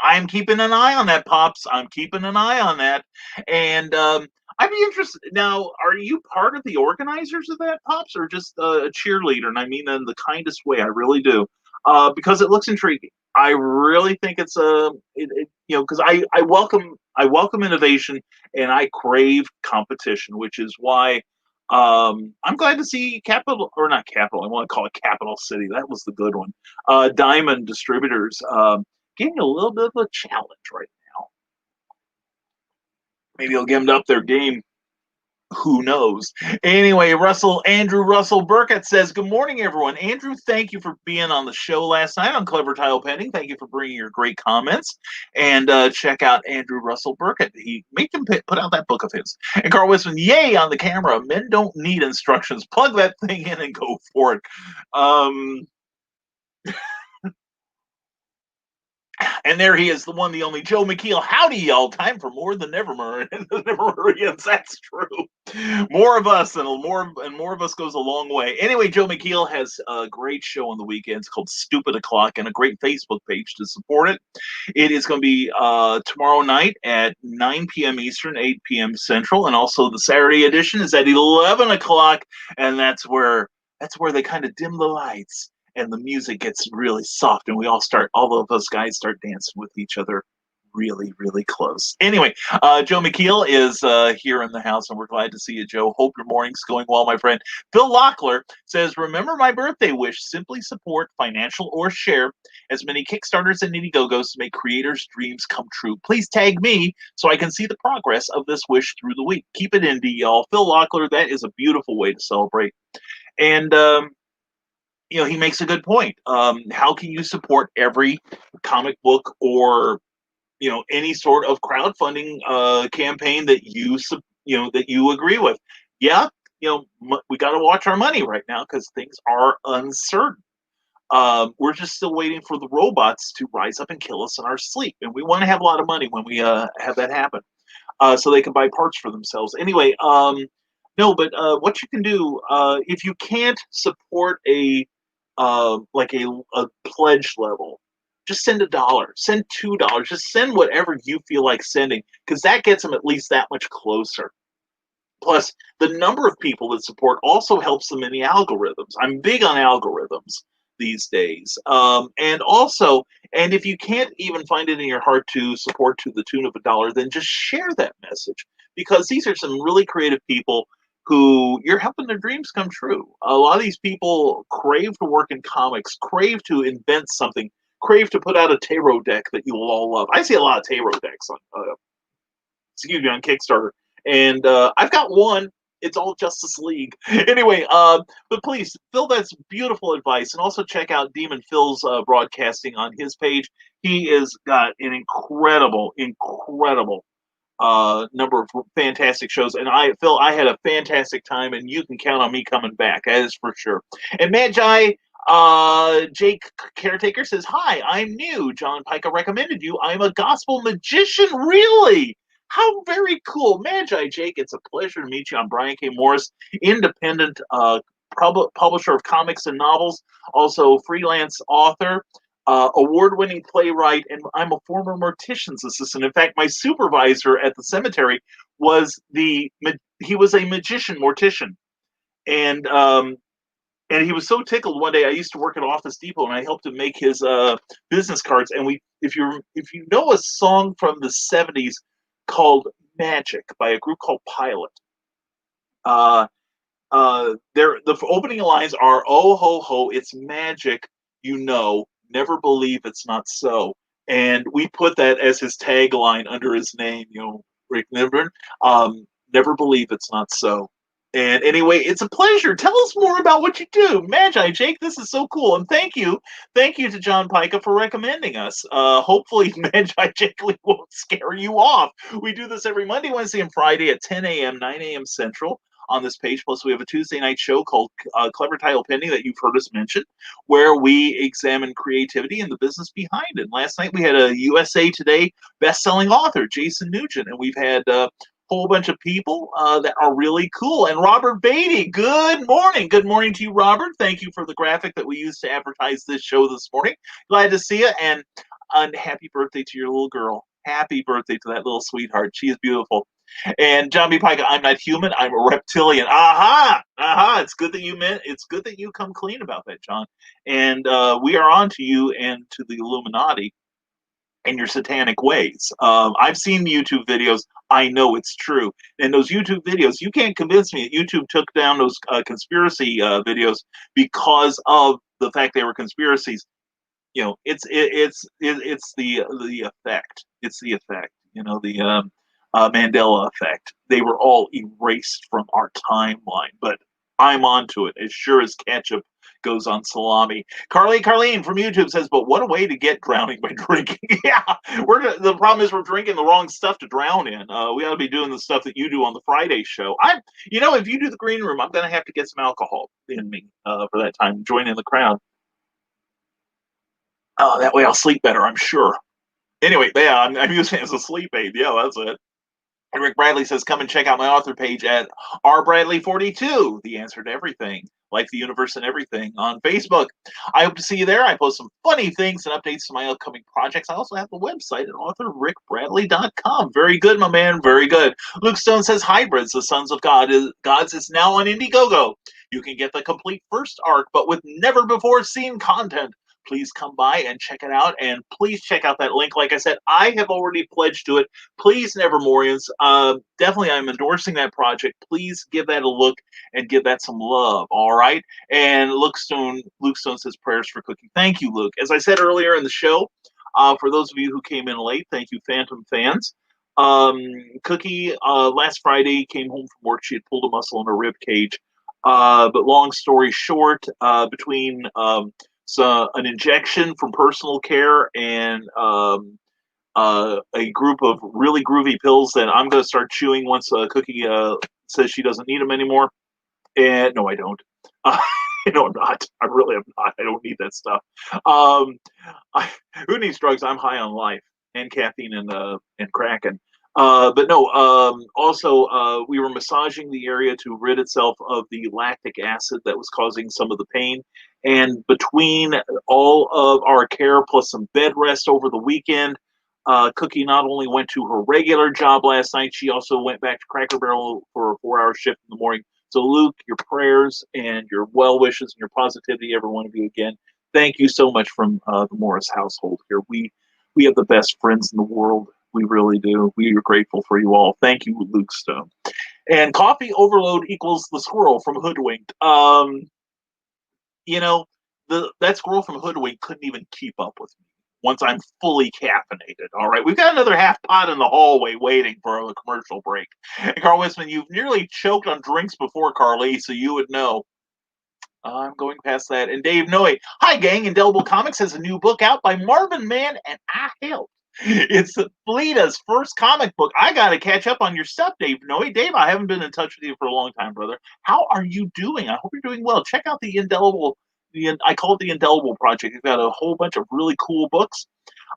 Speaker 2: I'm keeping an eye on that, Pops. I'm keeping an eye on that. And I'd be interested. Now, are you part of the organizers of that, Pops, or just a cheerleader? And I mean that in the kindest way. I really do. Because it looks intriguing. I really think it's because I welcome innovation and I crave competition, which is why I'm glad to see Capital, or not Capital, I want to call it Capital City. That was the good one. Diamond Distributors. Getting a little bit of a challenge right now. Maybe I'll give them up their game. Who knows? Anyway, Andrew Russell Burkett says, "Good morning, everyone. Andrew, thank you for being on the show last night on Clever Tile Pending. Thank you for bringing your great comments. And check out Andrew Russell Burkett. He made him put out that book of his." And Carl Wisman, yay on the camera. Men don't need instructions. Plug that thing in and go for it. And there he is, the one, the only Joe McKeel. Howdy, y'all. Time for more than Nevermind and the Nevermarians. That's true. More of us and more of us goes a long way. Anyway, Joe McKeel has a great show on the weekends called Stupid O'Clock and a great Facebook page to support it. It is going to be tomorrow night at 9 p.m. Eastern, 8 p.m. Central, and also the Saturday edition is at 11 o'clock, and that's where they kind of dim the lights and the music gets really soft and all of us guys start dancing with each other really, really close. Anyway, Joe McKeel is here in the house, and we're glad to see you, Joe. Hope your morning's going well, my friend. Phil Lockler says, "Remember my birthday wish. Simply support, financial or share, as many Kickstarters and Indiegogo's to make creators' dreams come true. Please tag me so I can see the progress of this wish through the week. Keep it indie, y'all." Phil Lockler, that is a beautiful way to celebrate. And he makes a good point. How can you support every comic book or any sort of crowdfunding campaign that you agree with? Yeah, we got to watch our money right now because things are uncertain. We're just still waiting for the robots to rise up and kill us in our sleep, and we want to have a lot of money when we have that happen, so they can buy parts for themselves. Anyway, no, but what you can do if you can't support like a pledge level, just send $1, send $2, just send whatever you feel like sending, because that gets them at least that much closer. Plus, the number of people that support also helps them in the algorithms. I'm big on algorithms these days. And if you can't even find it in your heart to support to the tune of $1, then just share that message, because these are some really creative people who you're helping their dreams come true. A lot of these people crave to work in comics, crave to invent something, crave to put out a tarot deck that you will all love. I see a lot of tarot decks on Kickstarter. And I've got one. It's all Justice League. Anyway, but please, Phil, that's beautiful advice. And also check out Demon Phil's broadcasting on his page. He has got an incredible number of fantastic shows. And Phil, I had a fantastic time, and you can count on me coming back. That is for sure. And Magi, Jake Caretaker says, "Hi, I'm new. John Pica recommended you. I'm a gospel magician." Really? How very cool. Magi Jake, it's a pleasure to meet you. I'm Brian K. Morris, independent publisher of comics and novels, also freelance author, award-winning playwright, and I'm a former mortician's assistant. In fact, my supervisor at the cemetery was he was a magician mortician. And he was so tickled one day. I used to work at Office Depot, and I helped him make his business cards. And if you know a song from the '70s called "Magic" by a group called Pilot, the opening lines are, "Oh ho ho, it's magic, never believe it's not so." And we put that as his tagline under his name, Rick Niven. Never believe it's not so. And anyway, it's a pleasure. Tell us more about what you do. Magi Jake, this is so cool. And thank you to John Pica for recommending us. Hopefully Magi Jake won't scare you off. We do this every Monday, Wednesday, and Friday at 10 a.m., 9 a.m. Central on this page. Plus, we have a Tuesday night show called Clever Tile Pending that you've heard us mention, where we examine creativity and the business behind it. And last night we had a USA Today best-selling author, Jason Nugent, and we've had whole bunch of people that are really cool. And Robert Batey, good morning. Good morning to you, Robert. Thank you for the graphic that we used to advertise this show this morning. Glad to see you, and happy birthday to your little girl. Happy birthday to that little sweetheart. She is beautiful. And John B. Pica, I'm not human, I'm a reptilian. Aha. It's good that you come clean about that, John. And we are on to you and to the Illuminati and your satanic ways. I've seen YouTube videos. I know it's true. And those YouTube videos, you can't convince me that YouTube took down those conspiracy videos because of the fact they were conspiracies. It's the effect. It's the effect. Mandela effect. They were all erased from our timeline, but I'm onto it as sure as ketchup goes on salami. Carleen from YouTube says, "But what a way to get drowning by drinking." Yeah, the problem is we're drinking the wrong stuff to drown in. We ought to be doing the stuff that you do on the Friday show. If you do the green room, I'm going to have to get some alcohol in me for that time. Join in the crowd. Oh, that way I'll sleep better, I'm sure. Anyway, yeah, I'm using it as a sleep aid. Yeah, that's it. And Rick Bradley says, "Come and check out my author page at rbradley42, the answer to everything, like the universe and everything, on Facebook. I hope to see you there. I post some funny things and updates to my upcoming projects. I also have the website at authorrickbradley.com. Very good, my man. Very good." Luke Stone says, "Hybrids, the Sons of Gods is now on Indiegogo. You can get the complete first arc, but with never before seen content. Please come by and check it out, and please check out that link. Like I said, I have already pledged to it. Please, Nevermorians, definitely I'm endorsing that project. Please give that a look and give that some love, all right?" And Luke Stone says, "Prayers for Cookie." Thank you, Luke. As I said earlier in the show, for those of you who came in late, thank you, Phantom fans. Cookie, last Friday, came home from work. She had pulled a muscle in her rib cage. But long story short, between an injection from personal care and a group of really groovy pills that I'm going to start chewing once Cookie says she doesn't need them anymore. And no, I don't. No, I'm not. I really am not. I don't need that stuff. Um, who needs drugs? I'm high on life and caffeine and Kraken. But no. Also, we were massaging the area to rid itself of the lactic acid that was causing some of the pain. And between all of our care plus some bed rest over the weekend, Cookie not only went to her regular job last night, she also went back to Cracker Barrel for a 4-hour shift in the morning. So, Luke, your prayers and your well wishes and your positivity, every one of you again. Thank you so much from the Morris household here. We have the best friends in the world. We really do. We are grateful for you all. Thank you, Luke Stone. And coffee overload equals the squirrel from Hoodwinked. That squirrel from Hoodwinked couldn't even keep up with me once I'm fully caffeinated. All right, we've got another half pot in the hallway waiting for a commercial break. And Carl Wisman, you've nearly choked on drinks before, Carly, so you would know. I'm going past that. And Dave Noe, "Hi, gang. Indelible Comics has a new book out by Marvin Mann, and I helped. It's Fleeta's first comic book. I got to catch up on your stuff, Dave Noe. Dave, I haven't been in touch with you for a long time, brother. How are you doing? I hope you're doing well. Check out the I call it the Indelible Project. You've got a whole bunch of really cool books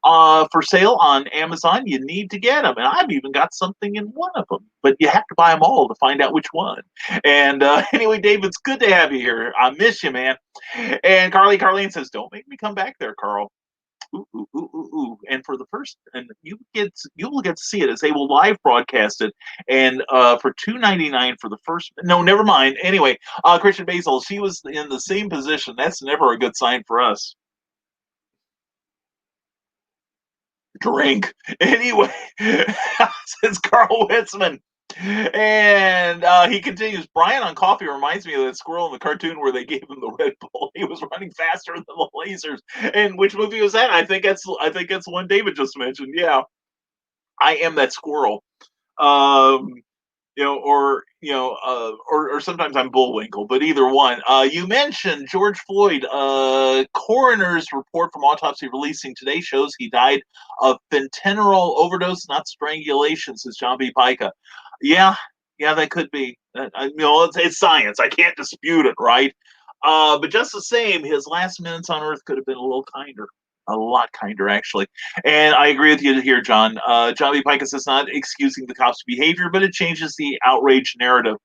Speaker 2: for sale on Amazon. You need to get them, and I've even got something in one of them, but you have to buy them all to find out which one. And anyway, Dave, it's good to have you here. I miss you, man. And Carlene says, "Don't make me come back there, Carl." Ooh, ooh, ooh, ooh, ooh. And for the first, and you will get to see it as they will live broadcast it, and for $2.99 for the first. No, never mind. Anyway, Christian Basil, she was in the same position. That's never a good sign for us. Drink. Anyway, says Carl Witzman. And he continues, "Brian on coffee reminds me of that squirrel in the cartoon where they gave him the Red Bull. He was running faster than the lasers." And which movie was that? I think that's the one David just mentioned. Yeah, I am that squirrel. Um, or sometimes I'm Bullwinkle, but either one. You mentioned George Floyd. Coroner's report from autopsy releasing today shows he died of fentanyl overdose, not strangulation, says John B. Pica. Yeah, that could be. It's science. I can't dispute it, right? But just the same, his last minutes on Earth could have been a little kinder. A lot kinder, actually. And I agree with you here, John. John B. Pikus is not excusing the cops' behavior, but it changes the outrage narrative.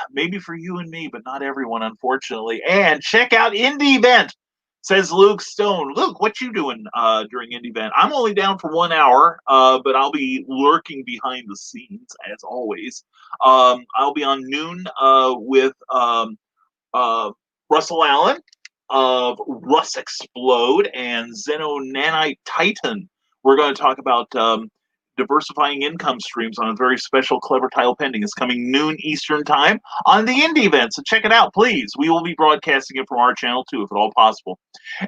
Speaker 2: Maybe for you and me, but not everyone, unfortunately. And check out Indie Event, says Luke Stone. Luke, what you doing during Indie Event? I'm only down for 1 hour, but I'll be lurking behind the scenes, as always. I'll be on noon with Russell Allen of Russ Explode and Zeno Nanite Titan. We're going to talk about diversifying income streams on a very special clever title pending. It's coming noon Eastern time on the Indie Event, so check it out, please. We will be broadcasting it from our channel too, if at all possible.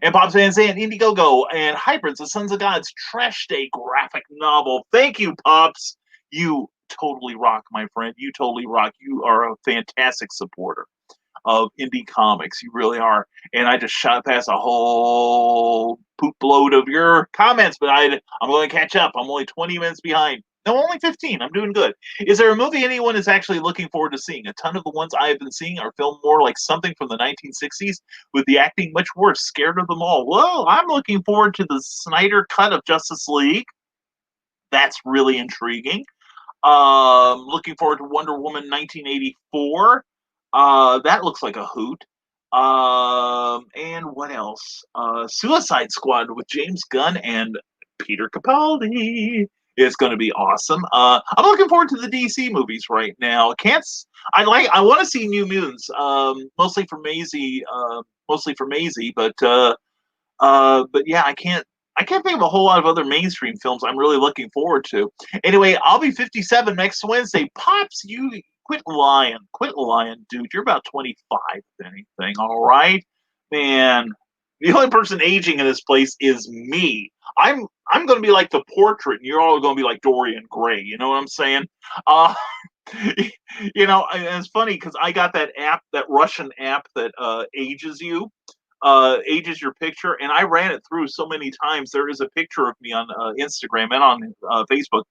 Speaker 2: And Pops Van Zandt, Indiegogo, and Hybrids, the Sons of Gods Trash Day graphic novel. Thank you, Pops. You totally rock, my friend. You totally rock. You are a fantastic supporter of indie comics. You really are. And I just shot past a whole poop load of your comments, but I'm going to catch up. I'm only 20 minutes behind. No, only 15. I'm doing good. Is there a movie anyone is actually looking forward to seeing? A ton of the ones I have been seeing are filmed more like something from the 1960s, with the acting much worse. Scared of them all. Well, I'm looking forward to the Snyder cut of Justice League. That's really intriguing. Looking forward to Wonder Woman 1984. That looks like a hoot. And what else? Suicide Squad with James Gunn and Peter Capaldi is going to be awesome. I'm looking forward to the DC movies right now. I want to see New Mutants, mostly for Maisie, but yeah, I can't think of a whole lot of other mainstream films I'm really looking forward to. Anyway, I'll be 57 next Wednesday. Pops, you quit lying, dude. You're about 25, if anything. All right, man. The only person aging in this place is me. I'm going to be like the portrait, and you're all going to be like Dorian Gray. You know what I'm saying? Uh, and it's funny because I got that app, that Russian app that ages you. Ages your picture, and I ran it through so many times. There is a picture of me on Instagram and on Facebook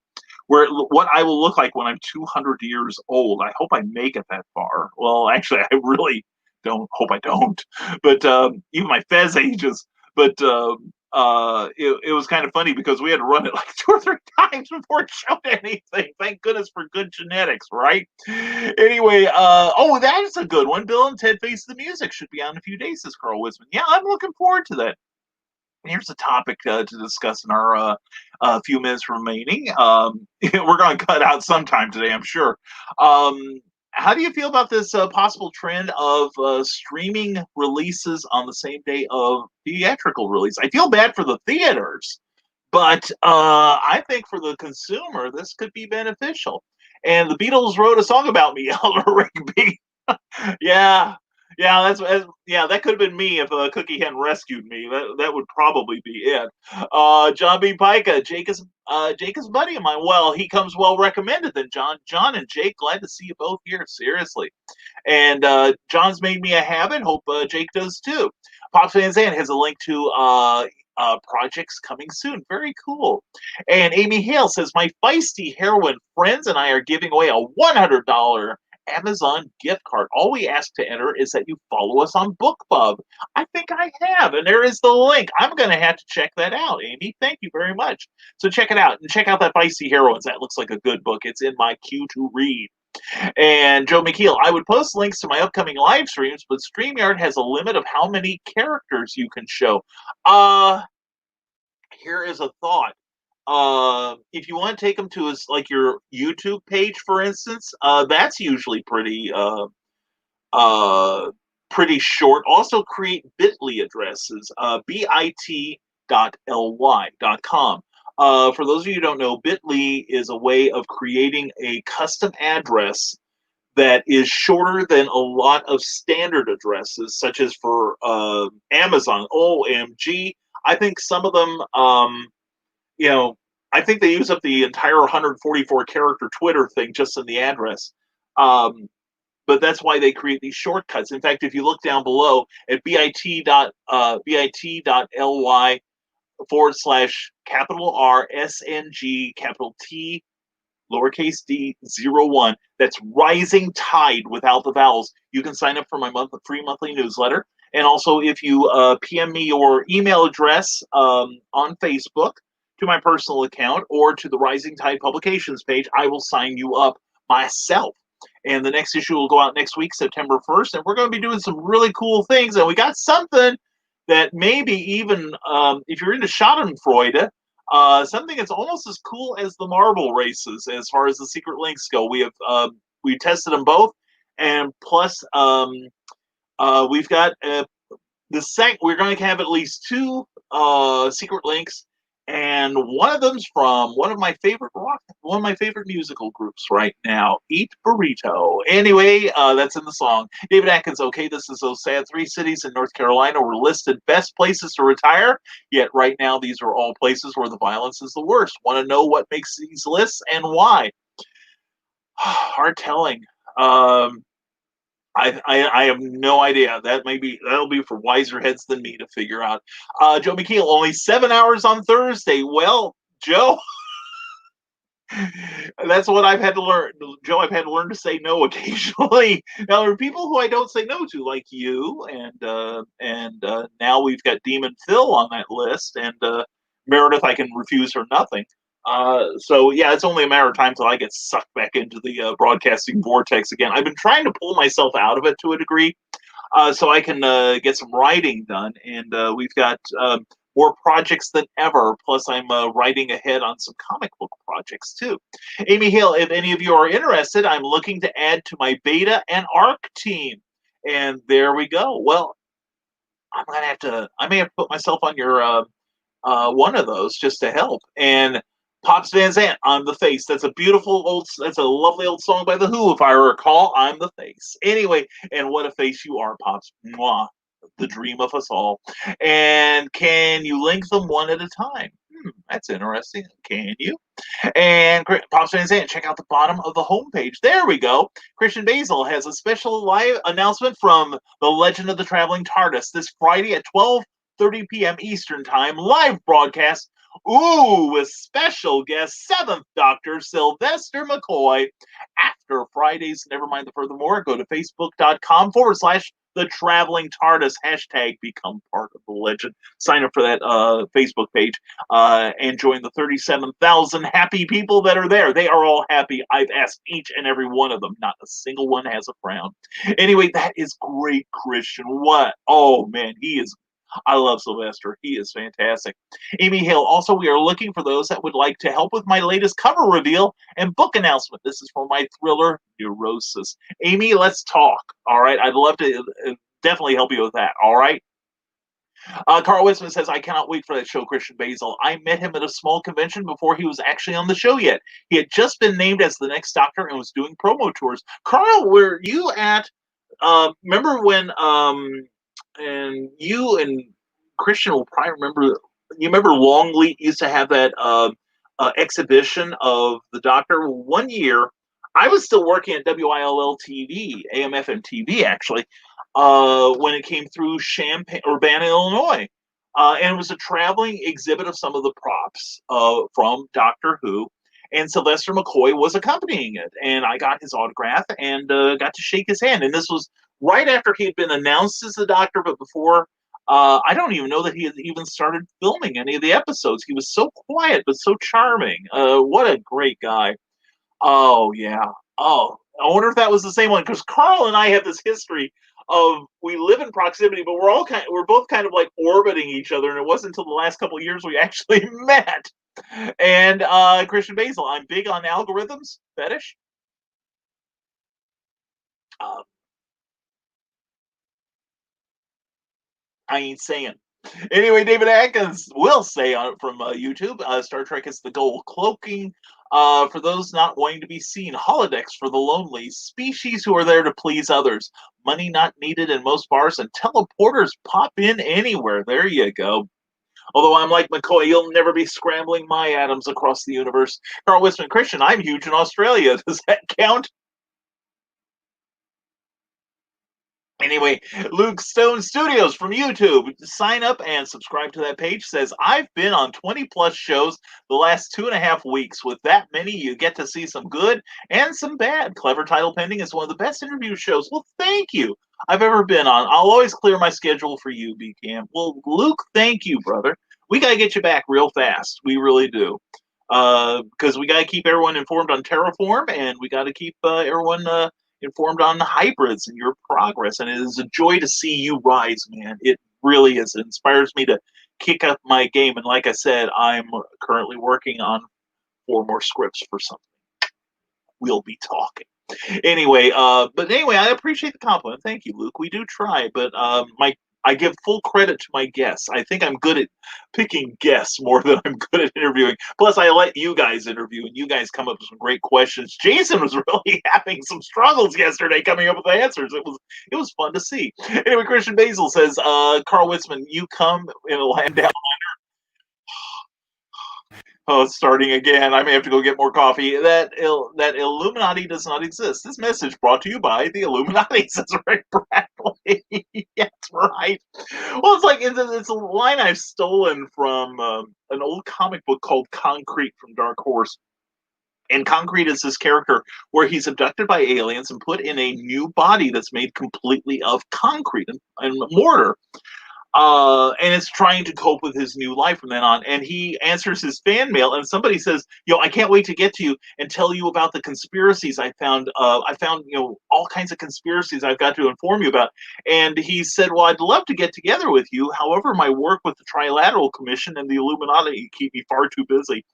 Speaker 2: what I will look like when I'm 200 years old. I hope I make it that far. Well, actually, I really don't. Hope I don't. But even my Fez ages. But it was kind of funny because we had to run it like 2 or 3 times before it showed anything. Thank goodness for good genetics, right? Anyway, that is a good one. Bill and Ted Face the Music should be on in a few days, says Carl Wisman. Yeah, I'm looking forward to that. Here's a topic to discuss in our few minutes remaining. We're going to cut out sometime today, I'm sure. How do you feel about this possible trend of streaming releases on the same day of theatrical release? I feel bad for the theaters, but I think for the consumer, this could be beneficial. And the Beatles wrote a song about me, Eleanor Rigby. Yeah, that could have been me if Cookie hadn't rescued me. That would probably be it. John B. Pica, Jake is buddy of mine. Well, he comes well recommended. Then John and Jake, glad to see you both here. Seriously, and John's made me a habit. Hope Jake does too. Pops Van Zandt has a link to projects coming soon. Very cool. And Amy Hale says, my feisty heroine friends and I are giving away a $100 Amazon gift card. All we ask to enter is that you follow us on BookBub. I think I have, and there is the link. I'm going to have to check that out, Amy. Thank you very much. So check it out, and check out that Feisty Heroines. That looks like a good book. It's in my queue to read. And Joe McKeel, I would post links to my upcoming live streams, but StreamYard has a limit of how many characters you can show. Here is a thought. If you want to take them to like your YouTube page, for instance, that's usually pretty short. Also create bit.ly addresses, bit.ly.com. For those of you who don't know, bit.ly is a way of creating a custom address that is shorter than a lot of standard addresses, such as for Amazon. OMG, I think some of them, I think they use up the entire 144 character Twitter thing just in the address. But that's why they create these shortcuts. In fact, if you look down below at bit.ly /RSNG T lowercase d 01. That's Rising Tide without the vowels. You can sign up for my free monthly newsletter. And also, if you PM me your email address on Facebook to my personal account or to the Rising Tide Publications page, I will sign you up myself. And the next issue will go out next week, September 1st. And we're going to be doing some really cool things. And we got something that maybe even, if you're into Schadenfreude, something that's almost as cool as the marble races as far as the secret links go. We have we tested them both, and plus we've got we're going to have at least 2 secret links, and one of them's from one of my favorite musical groups right now, Eat Burrito. Anyway, that's in the song. David Atkins, okay, this is so sad. 3 cities in North Carolina were listed best places to retire, yet right now these are all places where the violence is the worst. Want to know what makes these lists and why? Hard telling. Um, I have no idea. That'll be for wiser heads than me to figure out. Joe McKeel, only 7 hours on Thursday. Well, Joe, that's what I've had to learn. Joe, I've had to learn to say no occasionally. Now there are people who I don't say no to, like you, and now we've got Demon Phil on that list, and Meredith, I can refuse her nothing. So yeah, it's only a matter of time till I get sucked back into the broadcasting vortex again. I've been trying to pull myself out of it to a degree, so I can get some writing done. And we've got more projects than ever. Plus, I'm writing ahead on some comic book projects too. Amy Hill, if any of you are interested, I'm looking to add to my beta and ARC team. And there we go. Well, I may have to put myself on your one of those just to help. And Pops Van Zant, I'm the face. That's a lovely old song by The Who, if I recall. I'm the face. Anyway, and what a face you are, Pops. Mwah. The dream of us all. And can you link them one at a time? That's interesting. Can you? And Pops Van Zant, check out the bottom of the homepage. There we go. Christian Basil has a special live announcement from The Legend of the Traveling TARDIS this Friday at 12:30 p.m. Eastern Time. Live broadcast. Ooh, with special guest 7th Doctor Sylvester McCoy. After Friday's Nevermind the Furthermore, go to facebook.com/The Traveling TARDIS. Hashtag become part of the legend. Sign up for that Facebook page and join the 37,000 happy people that are there. They are all happy. I've asked each and every one of them. Not a single one has a frown. Anyway, that is great, Christian. What? Oh, man, he is. I love Sylvester. He is fantastic. Amy Hill. Also, we are looking for those that would like to help with my latest cover reveal and book announcement. This is for my thriller, Neurosis. Amy, let's talk. All right. I'd love to definitely help you with that. All right. Carl Witzman says, I cannot wait for that show, Christian Basil. I met him at a small convention before he was actually on the show yet. He had just been named as the next doctor and was doing promo tours. Carl, were you at, remember when, and you and Christian will probably remember, you remember Longleat used to have that exhibition of the doctor? One year, I was still working at WILL TV, AM/FM TV, actually, when it came through Urbana, Illinois. And it was a traveling exhibit of some of the props from Doctor Who. And Sylvester McCoy was accompanying it. And I got his autograph and got to shake his hand. And this was right after he had been announced as the Doctor, but before. I don't even know that he had even started filming any of the episodes. He was so quiet, but so charming. What a great guy. Oh yeah. Oh, I wonder if that was the same one, because Carl and I have this history of we live in proximity, but we're both kind of like orbiting each other, and it wasn't until the last couple of years we actually met. And Christian Basil, I'm big on algorithms. Fetish. Uh, I ain't saying. Anyway, David Atkins will say on from YouTube, Star Trek is the goal. Cloaking for those not wanting to be seen. Holodecks for the lonely. Species who are there to please others. Money not needed in most bars, and teleporters pop in anywhere. There you go. Although I'm like McCoy, you'll never be scrambling my atoms across the universe. Carl Wisman, Christian, I'm huge in Australia. Does that count? Anyway, Luke Stone Studios from YouTube. Sign up and subscribe to that page. Says, I've been on 20 plus shows the last 2.5 weeks. With that many, you get to see some good and some bad. Clever Title Pending is one of the best interview shows. Well, thank you. I've ever been on. I'll always clear my schedule for you, BCam. Well, Luke, thank you, brother. We got to get you back real fast. We really do. Because we got to keep everyone informed on Terraform, and we got to keep everyone informed on the hybrids and your progress. And it is a joy to see you rise, man. It really is. It inspires me to kick up my game. And like I said, I'm currently working on 4 more scripts for something. We'll be talking. But anyway, I appreciate the compliment. Thank you, Luke. We do try, but I give full credit to my guests. I think I'm good at picking guests more than I'm good at interviewing. Plus, I let you guys interview, and you guys come up with some great questions. Jason was really having some struggles yesterday coming up with the answers. It was fun to see. Anyway, Christian Basil says, Carl Witzman, you come in a land down. Oh, it's starting again. I may have to go get more coffee. That Illuminati does not exist. This message brought to you by the Illuminati, says Rick Bradley. That's right. Well, it's a line I've stolen from an old comic book called Concrete from Dark Horse. And Concrete is this character where he's abducted by aliens and put in a new body that's made completely of concrete and mortar, and is trying to cope with his new life from then on. And he answers his fan mail, and somebody says, I can't wait to get to you and tell you about the conspiracies I found. I found, all kinds of conspiracies I've got to inform you about." And he said, "Well, I'd love to get together with you. However, my work with the Trilateral Commission and the Illuminati keep me far too busy."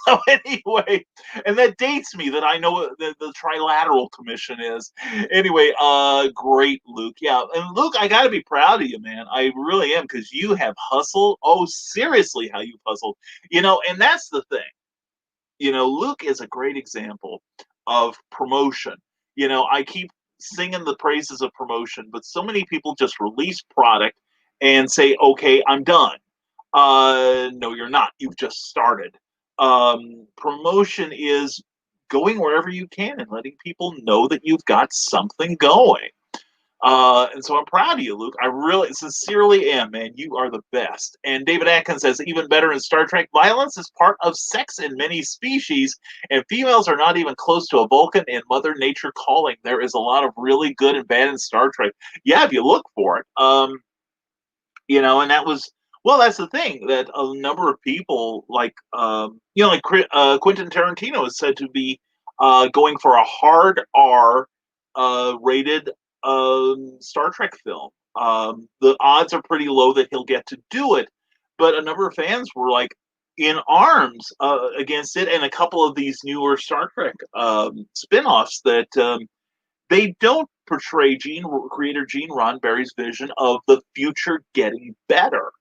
Speaker 2: So anyway, and that dates me that I know what the Trilateral Commission is. Anyway, great, Luke. Yeah, and Luke, I got to be proud of you, man. I really am, because you have hustled. Oh, seriously, how you've hustled. And that's the thing. Luke is a great example of promotion. I keep singing the praises of promotion, but so many people just release product and say, "Okay, I'm done." No, you're not. You've just started. Promotion is going wherever you can and letting people know that you've got something going. And so I'm proud of you, Luke. I really sincerely am, man. You are the best. And David Atkins says, even better in Star Trek, violence is part of sex in many species, and females are not even close to a Vulcan in Mother Nature calling. There is a lot of really good and bad in Star Trek. Yeah, if you look for it. And that was, well, that's the thing, that a number of people like Quentin Tarantino is said to be going for a hard R rated Star Trek film. The odds are pretty low that he'll get to do it, but a number of fans were like in arms against it, and a couple of these newer Star Trek spin-offs that they don't portray creator Gene Roddenberry's vision of the future getting better.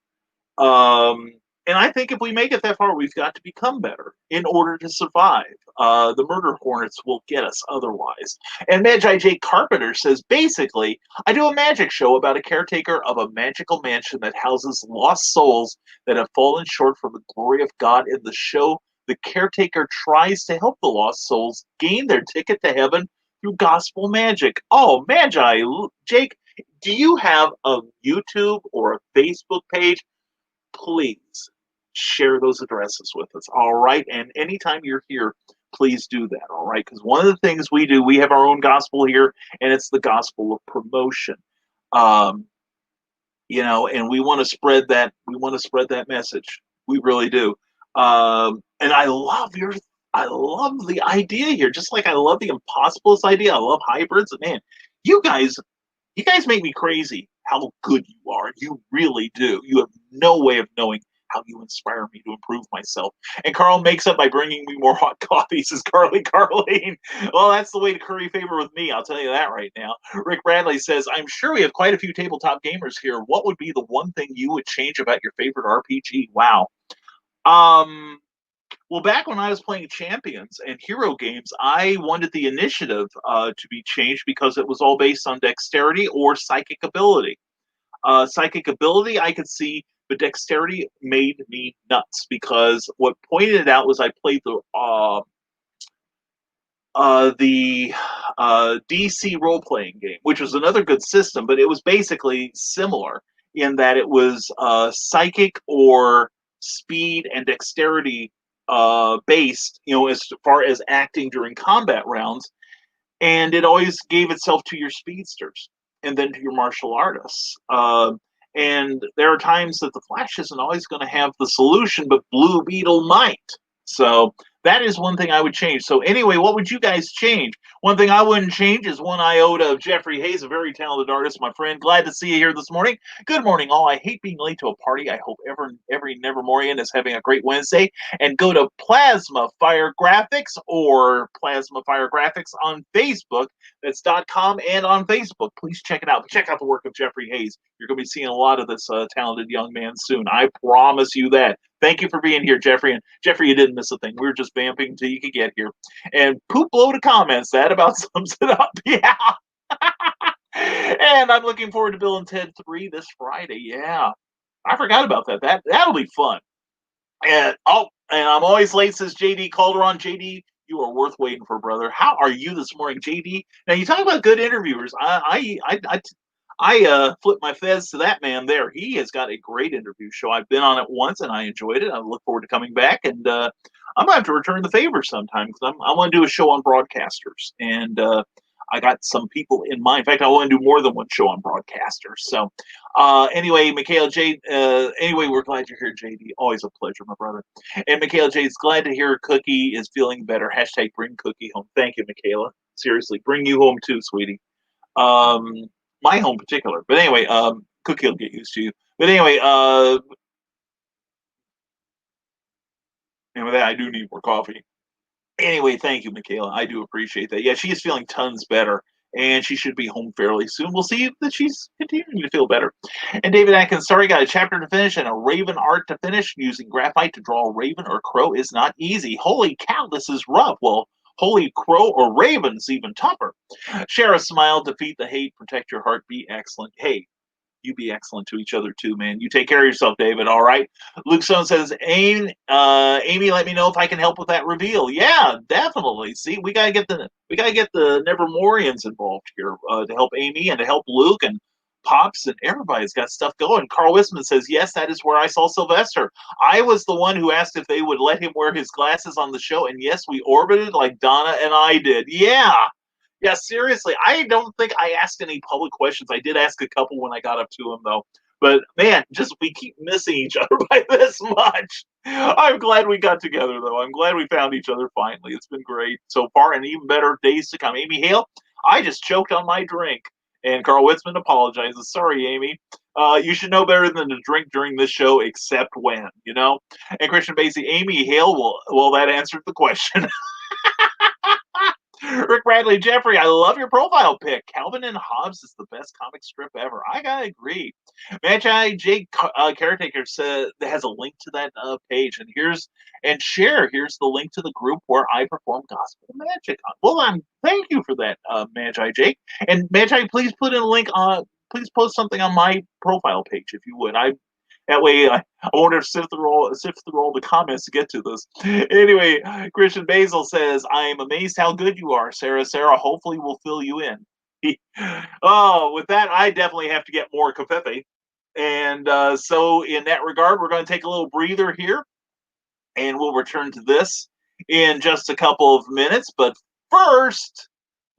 Speaker 2: And I think if we make it that far, we've got to become better in order to survive. The murder hornets will get us otherwise. And Magi J. Carpenter says, basically, I do a magic show about a caretaker of a magical mansion that houses lost souls that have fallen short from the glory of God. In the show, the caretaker tries to help the lost souls gain their ticket to heaven through gospel magic. Oh, Magi, Jake, do you have a YouTube or a Facebook page? Please share those addresses with us. All right. And anytime you're here, please do that. All right. Because one of the things we do, we have our own gospel here, and it's the gospel of promotion. And we want to spread that. We want to spread that message. We really do. And I love the idea here. Just like I love the Impossibles idea. I love hybrids. And man, you guys make me crazy how good you are. You really do. You have no way of knowing how you inspire me to improve myself. And Carl makes up by bringing me more hot coffee, says Carleen. Well, that's the way to curry favor with me. I'll tell you that right now. Rick Bradley says, I'm sure we have quite a few tabletop gamers here. What would be the one thing you would change about your favorite RPG? Wow. Well, back when I was playing Champions and Hero games, I wanted the initiative to be changed because it was all based on dexterity or psychic ability. Psychic ability, I could see, but dexterity made me nuts because what pointed it out was I played the DC role-playing game, which was another good system, but it was basically similar in that it was psychic or speed and dexterity based, as far as acting during combat rounds, and it always gave itself to your speedsters and then to your martial artists. And there are times that the Flash isn't always going to have the solution, but Blue Beetle might. So that is one thing I would change. So anyway, what would you guys change? One thing I wouldn't change is one iota of Jeffrey Hayes, a very talented artist, my friend. Glad to see you here this morning. Good morning, all. I hate being late to a party. I hope every Nevermorian is having a great Wednesday. And go to Plasma Fire Graphics or Plasma Fire Graphics on Facebook. That's .com and on Facebook. Please check it out. Check out the work of Jeffrey Hayes. You're going to be seeing a lot of this talented young man soon. I promise you that. Thank you for being here, Jeffrey. And Jeffrey, you didn't miss a thing. We were just vamping until you could get here. And poop load of comments. That about sums it up. Yeah. And I'm looking forward to Bill and Ted 3 this Friday. Yeah. I forgot about that. That'll be fun. And And I'm always late, says JD Calderon. JD, you are worth waiting for, brother. How are you this morning, JD? Now you talk about good interviewers. I flip my fez to that man there. He has got a great interview show. I've been on it once and I enjoyed it. I look forward to coming back, and I'm gonna have to return the favor sometime because I want to do a show on broadcasters, and I got some people in mind. In fact, I want to do more than one show on broadcasters. So, anyway, Michaela J. Anyway, we're glad you're here, JD. Always a pleasure, my brother. And Michaela J. is glad to hear Cookie is feeling better. Hashtag bring Cookie home. Thank you, Michaela. Seriously, bring you home too, sweetie. My home in particular. But anyway, Cookie will get used to you. But anyway, and with that, I do need more coffee. Anyway, thank you, Michaela. I do appreciate that. Yeah, she is feeling tons better, and she should be home fairly soon. We'll see that she's continuing to feel better. And David Atkins, sorry, got a chapter to finish and a raven art to finish. Using graphite to draw a raven or crow is not easy. Holy cow, this is rough. Well, holy crow or raven's even tougher. Share a smile, defeat the hate, protect your heart, be excellent. Hey, you be excellent to each other too, man. You take care of yourself, David. All right. Luke Stone says, Amy, let me know if I can help with that reveal. Yeah, definitely. See, we gotta get the Nevermorians involved here to help Amy and to help Luke and Pops, and everybody's got stuff going. Carl Wisman says, yes, that is where I saw Sylvester. I was the one who asked if they would let him wear his glasses on the show, and yes, we orbited like Donna and I did. Yeah. Yeah, seriously, I don't think I asked any public questions. I did ask a couple when I got up to him, though. But man, just we keep missing each other by this much. I'm glad we got together, though. I'm glad we found each other finally. It's been great so far, and even better days to come. Amy Hale, I just choked on my drink. And Carl Witzman apologizes. Sorry, Amy. You should know better than to drink during this show, except when, you know? And Christian Basie, Amy Hale, well, that answered the question. Rick Bradley, Jeffrey, I love your profile pic. Calvin and Hobbes is the best comic strip ever. I gotta agree. Magi Jake Caretaker said that has a link to that page, and here's the link to the group where I perform gospel magic. Well, thank you for that, Magi Jake. And Magi, please put in a link on. Please post something on my profile page if you would. That way, I won't have to sift through all the comments to get to this. Anyway, Christian Basil says, I'm amazed how good you are, Sarah. Sarah, hopefully we'll fill you in. Oh, with that, I definitely have to get more covfefe. And so in that regard, we're going to take a little breather here, and we'll return to this in just a couple of minutes. But first,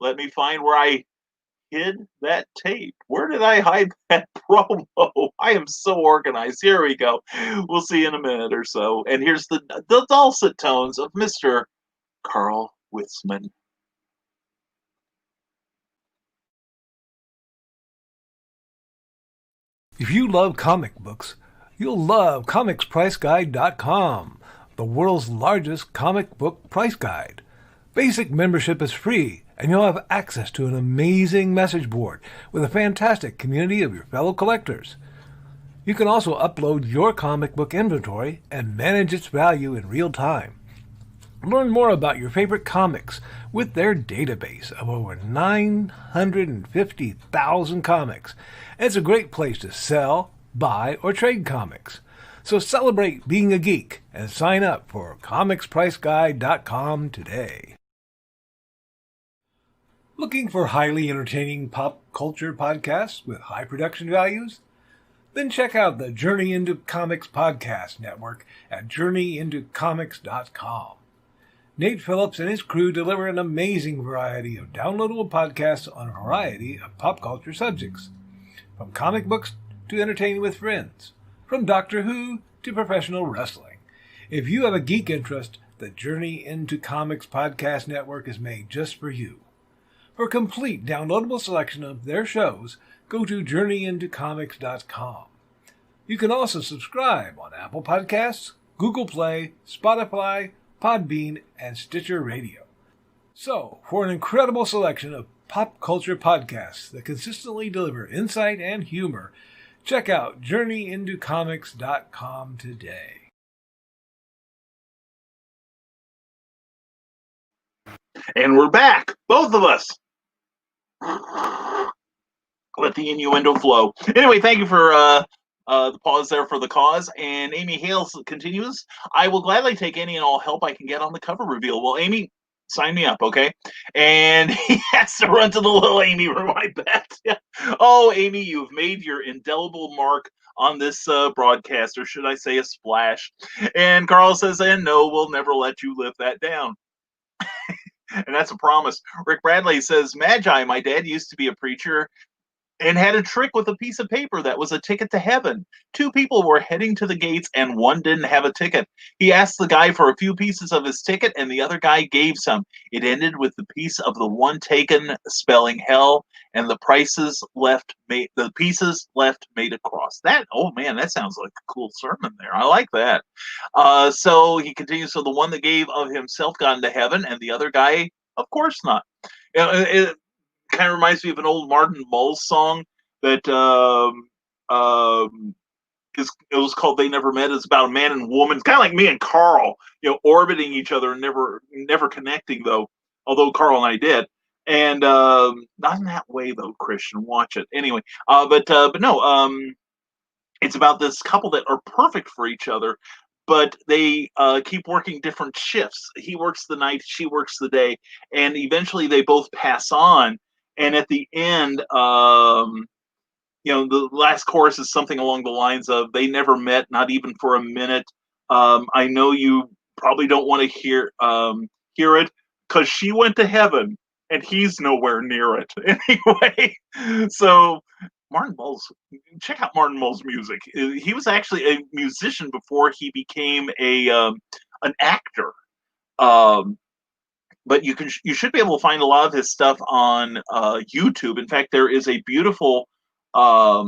Speaker 2: let me find where I hid that tape. Where did I hide that promo? I am so organized. Here we go. We'll see in a minute or so. And here's the dulcet tones of Mr. Carl Witzman.
Speaker 3: If you love comic books, you'll love comicspriceguide.com, the world's largest comic book price guide. Basic membership is free, and you'll have access to an amazing message board with a fantastic community of your fellow collectors. You can also upload your comic book inventory and manage its value in real time. Learn more about your favorite comics with their database of over 950,000 comics. And it's a great place to sell, buy, or trade comics. So celebrate being a geek and sign up for comicspriceguide.com today. Looking for highly entertaining pop culture podcasts with high production values? Then check out the Journey into Comics podcast network at journeyintocomics.com. Nate Phillips and his crew deliver an amazing variety of downloadable podcasts on a variety of pop culture subjects, from comic books to entertaining with friends, from Doctor Who to professional wrestling. If you have a geek interest, the Journey into Comics podcast network is made just for you. For a complete downloadable selection of their shows, go to journeyintocomics.com. You can also subscribe on Apple Podcasts, Google Play, Spotify, Podbean, and Stitcher Radio. So, for an incredible selection of pop culture podcasts that consistently deliver insight and humor, check out journeyintocomics.com today.
Speaker 2: And we're back, both of us. Let the innuendo flow. Anyway, thank you for The pause there for the cause. And Amy Hale continues, I will gladly take any and all help I can get on the cover reveal. Well, Amy, sign me up, okay? And he has to run to the little Amy room, I bet. Oh, Amy, you've made your indelible mark on this broadcast, or should I say a splash. And Carl says, and no, we'll never let you live that down. And that's a promise. Rick Bradley says, Magi, my dad used to be a preacher and had a trick with a piece of paper that was a ticket to heaven. Two people were heading to the gates and one didn't have a ticket. He asked the guy for a few pieces of his ticket and the other guy gave some. It ended with the piece of the one taken spelling hell and the pieces left made a cross. That, oh man, that sounds like a cool sermon there. I like that. So he continues, so the one that gave of himself got into heaven and the other guy, of course not. Kind of reminds me of an old Martin Mull's song that it was called "They Never Met." It's about a man and woman. It's kind of like me and Carl, orbiting each other and never connecting though. Although Carl and I did, and not in that way though. Christian, watch it anyway. But no, it's about this couple that are perfect for each other, but they keep working different shifts. He works the night, she works the day, and eventually they both pass on. And at the end, the last chorus is something along the lines of, they never met, not even for a minute. I know you probably don't want to hear it because she went to heaven and he's nowhere near it. Anyway, so Martin Mull's, check out Martin Mull's music. He was actually a musician before he became an actor. But you should be able to find a lot of his stuff on YouTube. In fact, there is a beautiful, I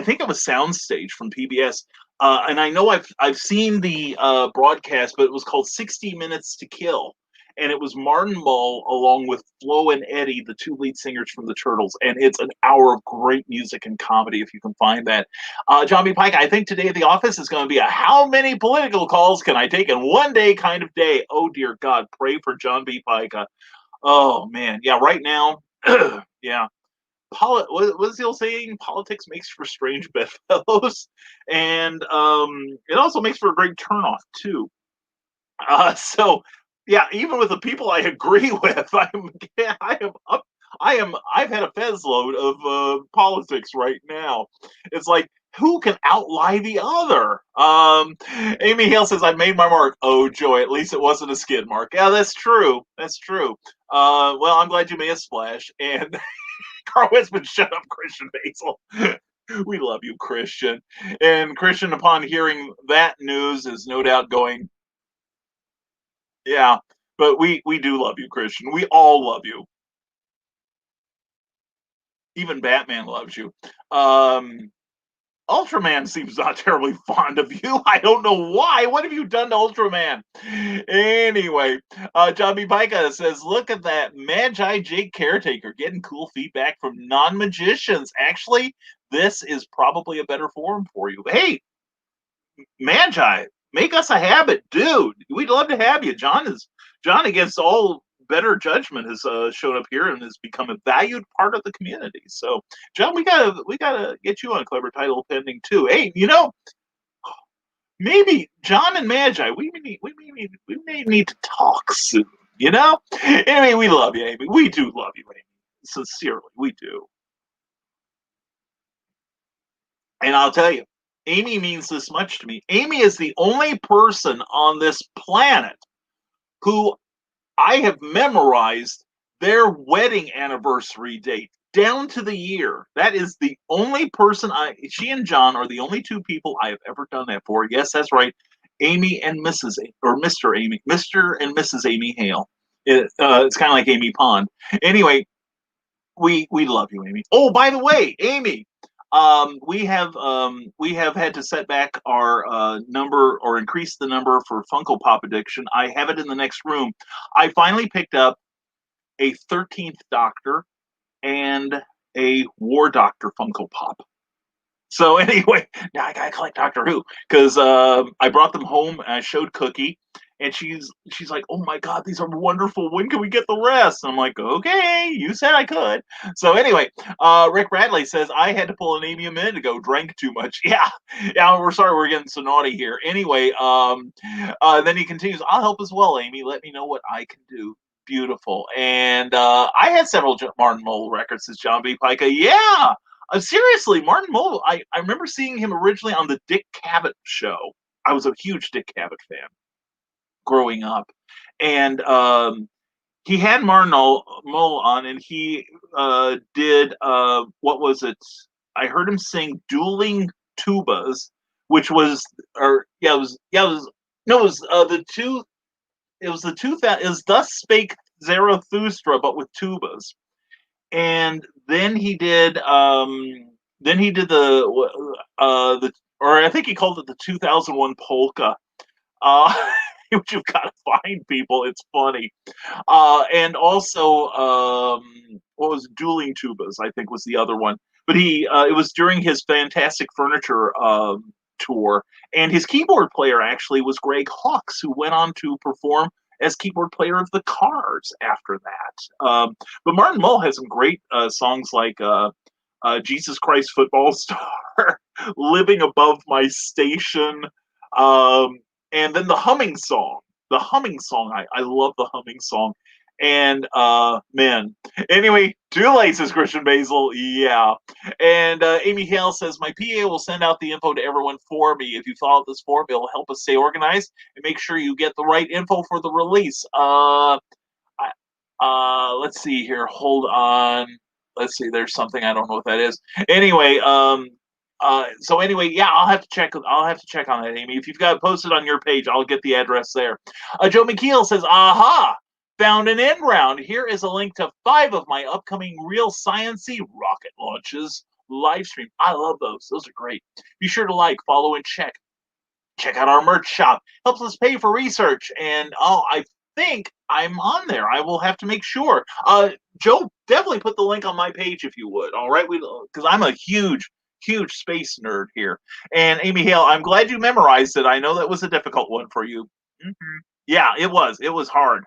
Speaker 2: think of a soundstage from PBS, and I know I've seen the broadcast, but it was called 60 Minutes to Kill, and it was Martin Mull along with Flo and Eddie, the two lead singers from the Turtles, and it's an hour of great music and comedy if you can find that. John B. Pike, I think today at the office is going to be a how many political calls can I take in one day kind of day. Oh dear God, pray for John B. Pike. Oh man, yeah, right now, yeah. What's the old saying? Politics makes for strange bedfellows, and it also makes for a great turnoff too. So yeah, even with the people I agree with, I've had a fez load of politics right now. It's like, who can outlie the other? Amy Hale says, I made my mark. Oh joy, at least it wasn't a skid mark. Yeah, that's true. That's true. Well, I'm glad you made a splash. And Carl Westman, shut up, Christian Basil. We love you, Christian. And Christian, upon hearing that news, is no doubt going, yeah, but we do love you, Christian. We all love you. Even Batman loves you. Ultraman seems not terribly fond of you. I don't know why. What have you done to Ultraman? Anyway, John B. Pica says, look at that Magi Jake Caretaker getting cool feedback from non-magicians. Actually, this is probably a better forum for you. Hey, Magi, make us a habit, dude. We'd love to have you. John, against all better judgment, has shown up here and has become a valued part of the community. So, John, we gotta get you on a clever title pending too. Hey, maybe John and Magi, we may need to talk soon. Anyway, we love you, Amy. We do love you, Amy. Sincerely, we do. And I'll tell you, Amy means this much to me. Amy is the only person on this planet who I have memorized their wedding anniversary date down to the year. That is the only person she and John are the only two people I have ever done that for. Yes, that's right. Amy and Mrs. or Mr. Amy, Mr. and Mrs. Amy Hale. It's kind of like Amy Pond. Anyway, we love you, Amy. Oh, by the way, Amy, we have had to set back our number or increase the number for Funko Pop addiction. I have it in the next room. I finally picked up a 13th Doctor and a War Doctor Funko Pop. So anyway, now I gotta collect Doctor Who because I brought them home and I showed Cookie, And she's like, "Oh my God, these are wonderful. When can we get the rest?" And I'm like, "Okay, you said I could." So anyway, Rick Bradley says, "I had to pull an Amy a minute ago. Drank too much." Yeah, yeah. We're sorry, we're getting so naughty here. Anyway, then he continues, "I'll help as well, Amy. Let me know what I can do." Beautiful. And I had several Martin Mull records, says John B. Pica. Yeah. Seriously, Martin Mull, I remember seeing him originally on the Dick Cavett show. I was a huge Dick Cavett fan growing up. And he had Martin Mull on, and he did, what was it? I heard him sing Dueling Tubas, which was, or yeah, it was, no, it was it was the 2000, it was Thus Spake Zarathustra, but with tubas. And then he did the or I think he called it the 2001 polka, uh, which you've got to find, people. It's funny. And also, what was Dueling Tubas? I think was the other one. But it was during his Fantastic Furniture tour, and his keyboard player actually was Greg Hawkes, who went on to perform as keyboard player of the Cars after that. But Martin Mull has some great songs like Jesus Christ Football Star, Living Above My Station, and then the humming song. I love the humming song. And man, anyway, too late, says Christian Basil. Yeah. And Amy Hale says, my PA will send out the info to everyone for me. If you follow this form, it'll help us stay organized and make sure you get the right info for the release. Let's see here. Hold on. Let's see. There's something, I don't know what that is. Anyway, so anyway, yeah, I'll have to check on that, Amy. If you've got it posted on your page, I'll get the address there. Joe McKeel says, aha, found an end round. Here is a link to 5 of my upcoming real science-y rocket launches live stream. I love those. Those are great. Be sure to like, follow, and check out our merch shop. Helps us pay for research. And I think I'm on there. I will have to make sure. Joe, definitely put the link on my page if you would. All right, because I'm a huge space nerd here. And Amy Hale, I'm glad you memorized it. I know that was a difficult one for you. Mm-hmm. Yeah, it was. It was hard.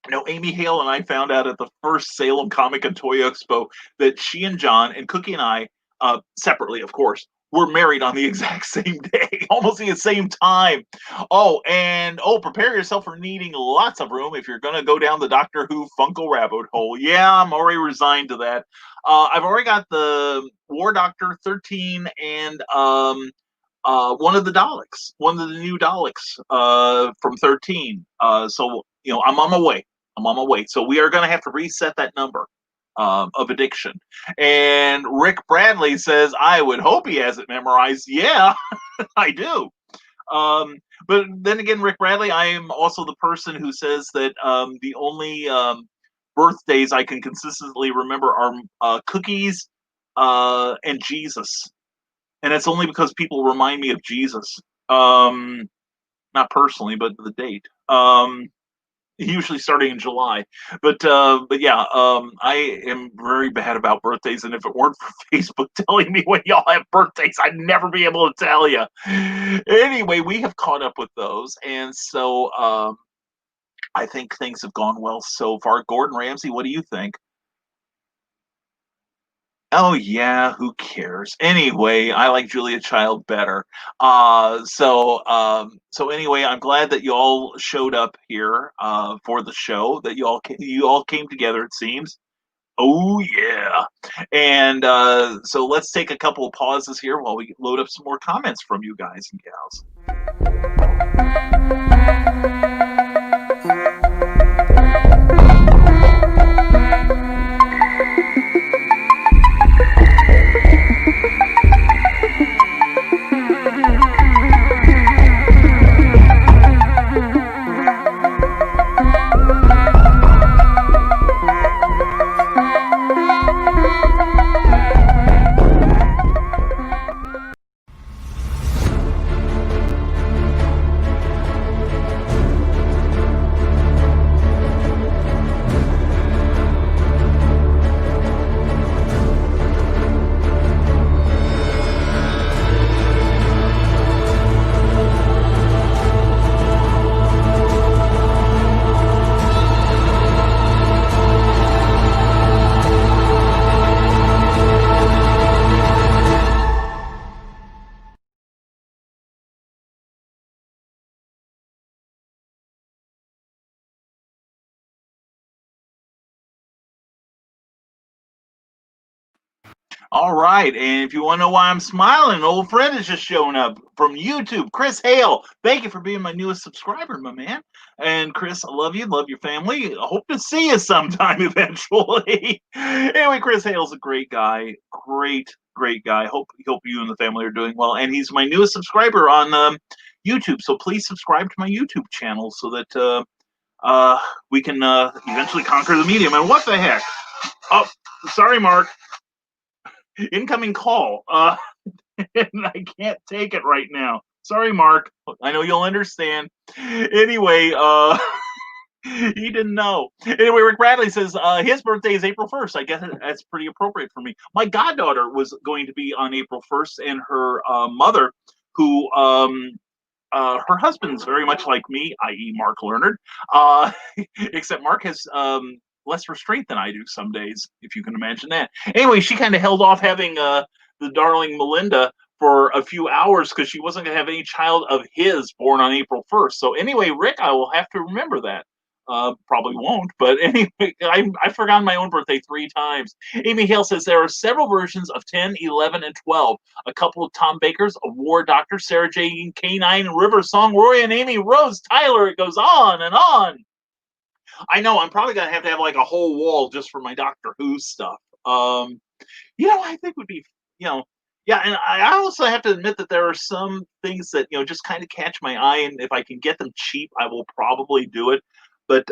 Speaker 2: No, Amy Hale and I found out at the first Salem Comic and Toy Expo that she and John and Cookie and I, separately, of course, were married on the exact same day, almost the same time. Prepare yourself for needing lots of room if you're going to go down the Doctor Who Funko rabbit hole. Yeah, I'm already resigned to that. I've already got the War Doctor 13 and one of the Daleks, one of the new Daleks from 13. So, I'm on my way. So we are going to have to reset that number of addiction. And Rick Bradley says, I would hope he has it memorized. Yeah, I do. But then again, Rick Bradley, I am also the person who says that the only birthdays I can consistently remember are cookies and Jesus. And it's only because people remind me of Jesus. Not personally, but the date. Usually starting in July. But yeah, I am very bad about birthdays, and if it weren't for Facebook telling me when y'all have birthdays, I'd never be able to tell you. Anyway, we have caught up with those, and so I think things have gone well so far. Gordon Ramsay, what do you think? Oh yeah, who cares? Anyway, I like Julia Child better. So anyway, I'm glad that you all showed up here for the show. That you all came together. It seems. Oh yeah, and so let's take a couple of pauses here while we load up some more comments from you guys and gals. All right, and if you want to know why I'm smiling, an old friend has just shown up from YouTube, Chris Hale. Thank you for being my newest subscriber, my man. And Chris, I love you, love your family. I hope to see you sometime eventually. Anyway, Chris Hale's a great guy, great guy. Hope you and the family are doing well. And he's my newest subscriber on YouTube, so please subscribe to my YouTube channel so that we can eventually conquer the medium. And what the heck? Oh, sorry, Mark. Incoming call. And I can't take it right now. Sorry, Mark. I know you'll understand. Anyway, he didn't know. Anyway, Rick Bradley says his birthday is April 1st. I guess that's pretty appropriate for me. My goddaughter was going to be on April 1st, and her mother, who her husband's very much like me, i.e., Mark Leonard, except Mark has less restraint than I do some days, if you can imagine that. Anyway, she kind of held off having the darling Melinda for a few hours because she wasn't going to have any child of his born on April 1st. So anyway, Rick, I will have to remember that. Probably won't, but anyway, I've forgotten my own birthday 3 times. Amy Hale says there are several versions of 10, 11, and 12. A couple of Tom Bakers, a War Doctor, Sarah Jane K9, River Song, Roy and Amy, Rose, Tyler. It goes on and on. I know I'm probably gonna have to have like a whole wall just for my Doctor Who stuff. I think would be, yeah, and I also have to admit that there are some things that just kind of catch my eye, and if I can get them cheap, I will probably do it. But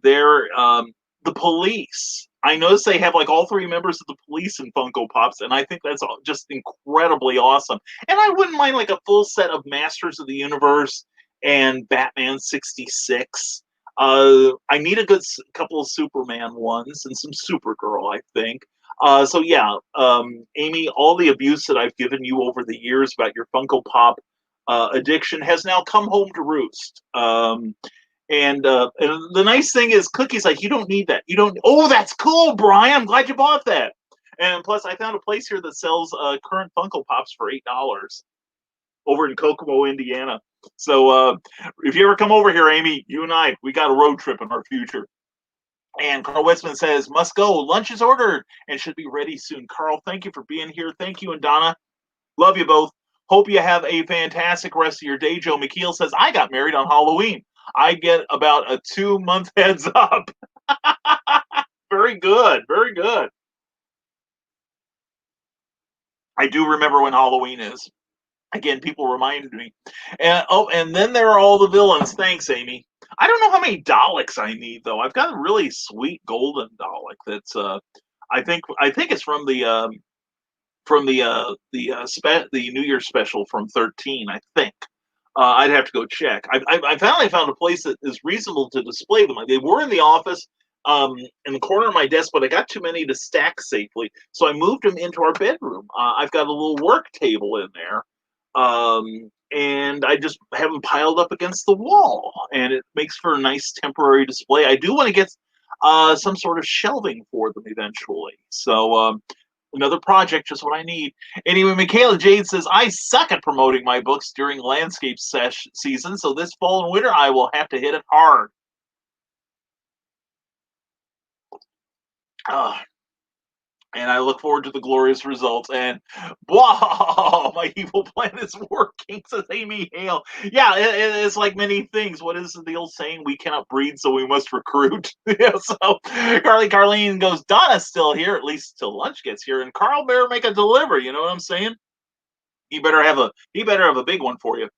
Speaker 2: they're the Police. I notice they have like all 3 members of the Police in Funko Pops, and I think that's just incredibly awesome. And I wouldn't mind like a full set of Masters of the Universe and Batman 66. I need a good couple of Superman ones and some Supergirl, I think. So yeah, Amy, all the abuse that I've given you over the years about your Funko Pop addiction has now come home to roost. And the nice thing is, Cookie's like, you don't need that. You don't. Oh, that's cool, Brian. I'm glad you bought that. And plus, I found a place here that sells current Funko Pops for $8 over in Kokomo, Indiana. So if you ever come over here, Amy, you and I, we got a road trip in our future. And Carl Westman says, must go. Lunch is ordered and should be ready soon. Carl, thank you for being here. Thank you, and Donna. Love you both. Hope you have a fantastic rest of your day. Joe McKeel says, I got married on Halloween. I get about a 2-month heads up. Very good. Very good. I do remember when Halloween is. Again, people reminded me. And then there are all the villains. Thanks, Amy. I don't know how many Daleks I need though. I've got a really sweet golden Dalek that's I think it's from the New Year's special from 13, I think. I'd have to go check. I finally found a place that is reasonable to display them. They were in the office in the corner of my desk, but I got too many to stack safely, so I moved them into our bedroom. I've got a little work table in there, and I just have them piled up against the wall, and it makes for a nice temporary display. I do want to get some sort of shelving for them eventually. So another project, just what I need. Anyway, Michaela Jade says, I suck at promoting my books during landscape season, so this fall and winter I will have to hit it hard. And I look forward to the glorious results. And wow, my evil plan is working, says Amy Hale. Yeah, it's like many things. What is the old saying? We cannot breed, so we must recruit. Yeah, so Carlene goes, Donna's still here, at least till lunch gets here. And Carl better make a delivery. You know what I'm saying? He better have a big one for you.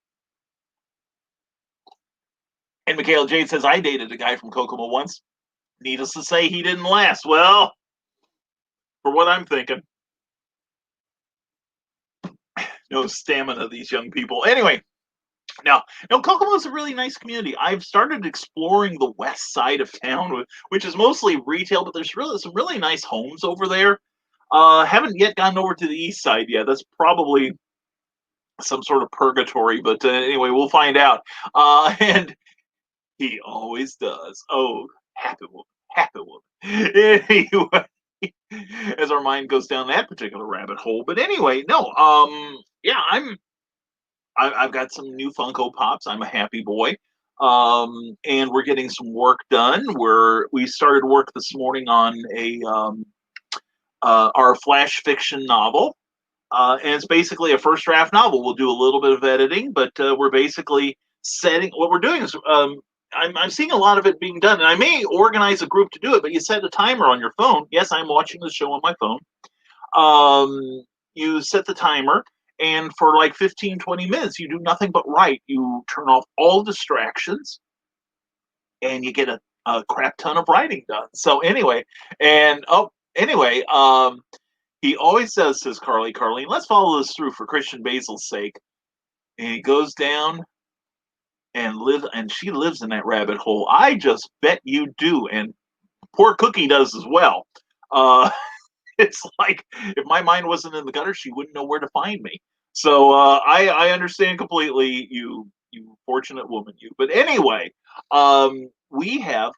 Speaker 2: And Michaela Jade says, I dated a guy from Kokomo once. Needless to say, he didn't last. Well, for what I'm thinking. No stamina, these young people. Anyway, now Kokomo is a really nice community. I've started exploring the west side of town, which is mostly retail, but there's really some really nice homes over there. Haven't yet gotten over to the east side yet. That's probably some sort of purgatory, but anyway, we'll find out. And he always does. Oh, happy woman. Anyway, as our mind goes down that particular rabbit hole. But anyway, no, yeah, I've got some new Funko Pops. I'm a happy boy. And we're getting some work done. We started work this morning on our flash fiction novel. And it's basically a first draft novel. We'll do a little bit of editing, but we're basically setting. What we're doing is I'm seeing a lot of it being done, and I may organize a group to do it. But you set a timer on your phone. Yes, I'm watching the show on my phone. You set the timer, and for like 15, 20 minutes, you do nothing but write. You turn off all distractions, and you get a crap ton of writing done. So anyway, he always says Carlene, let's follow this through for Christian Basil's sake. And he goes down and she lives in that rabbit hole. I just bet you do. And poor Cookie does as well. It's like, if my mind wasn't in the gutter, she wouldn't know where to find me. So I understand completely, you fortunate woman, you. But anyway, we have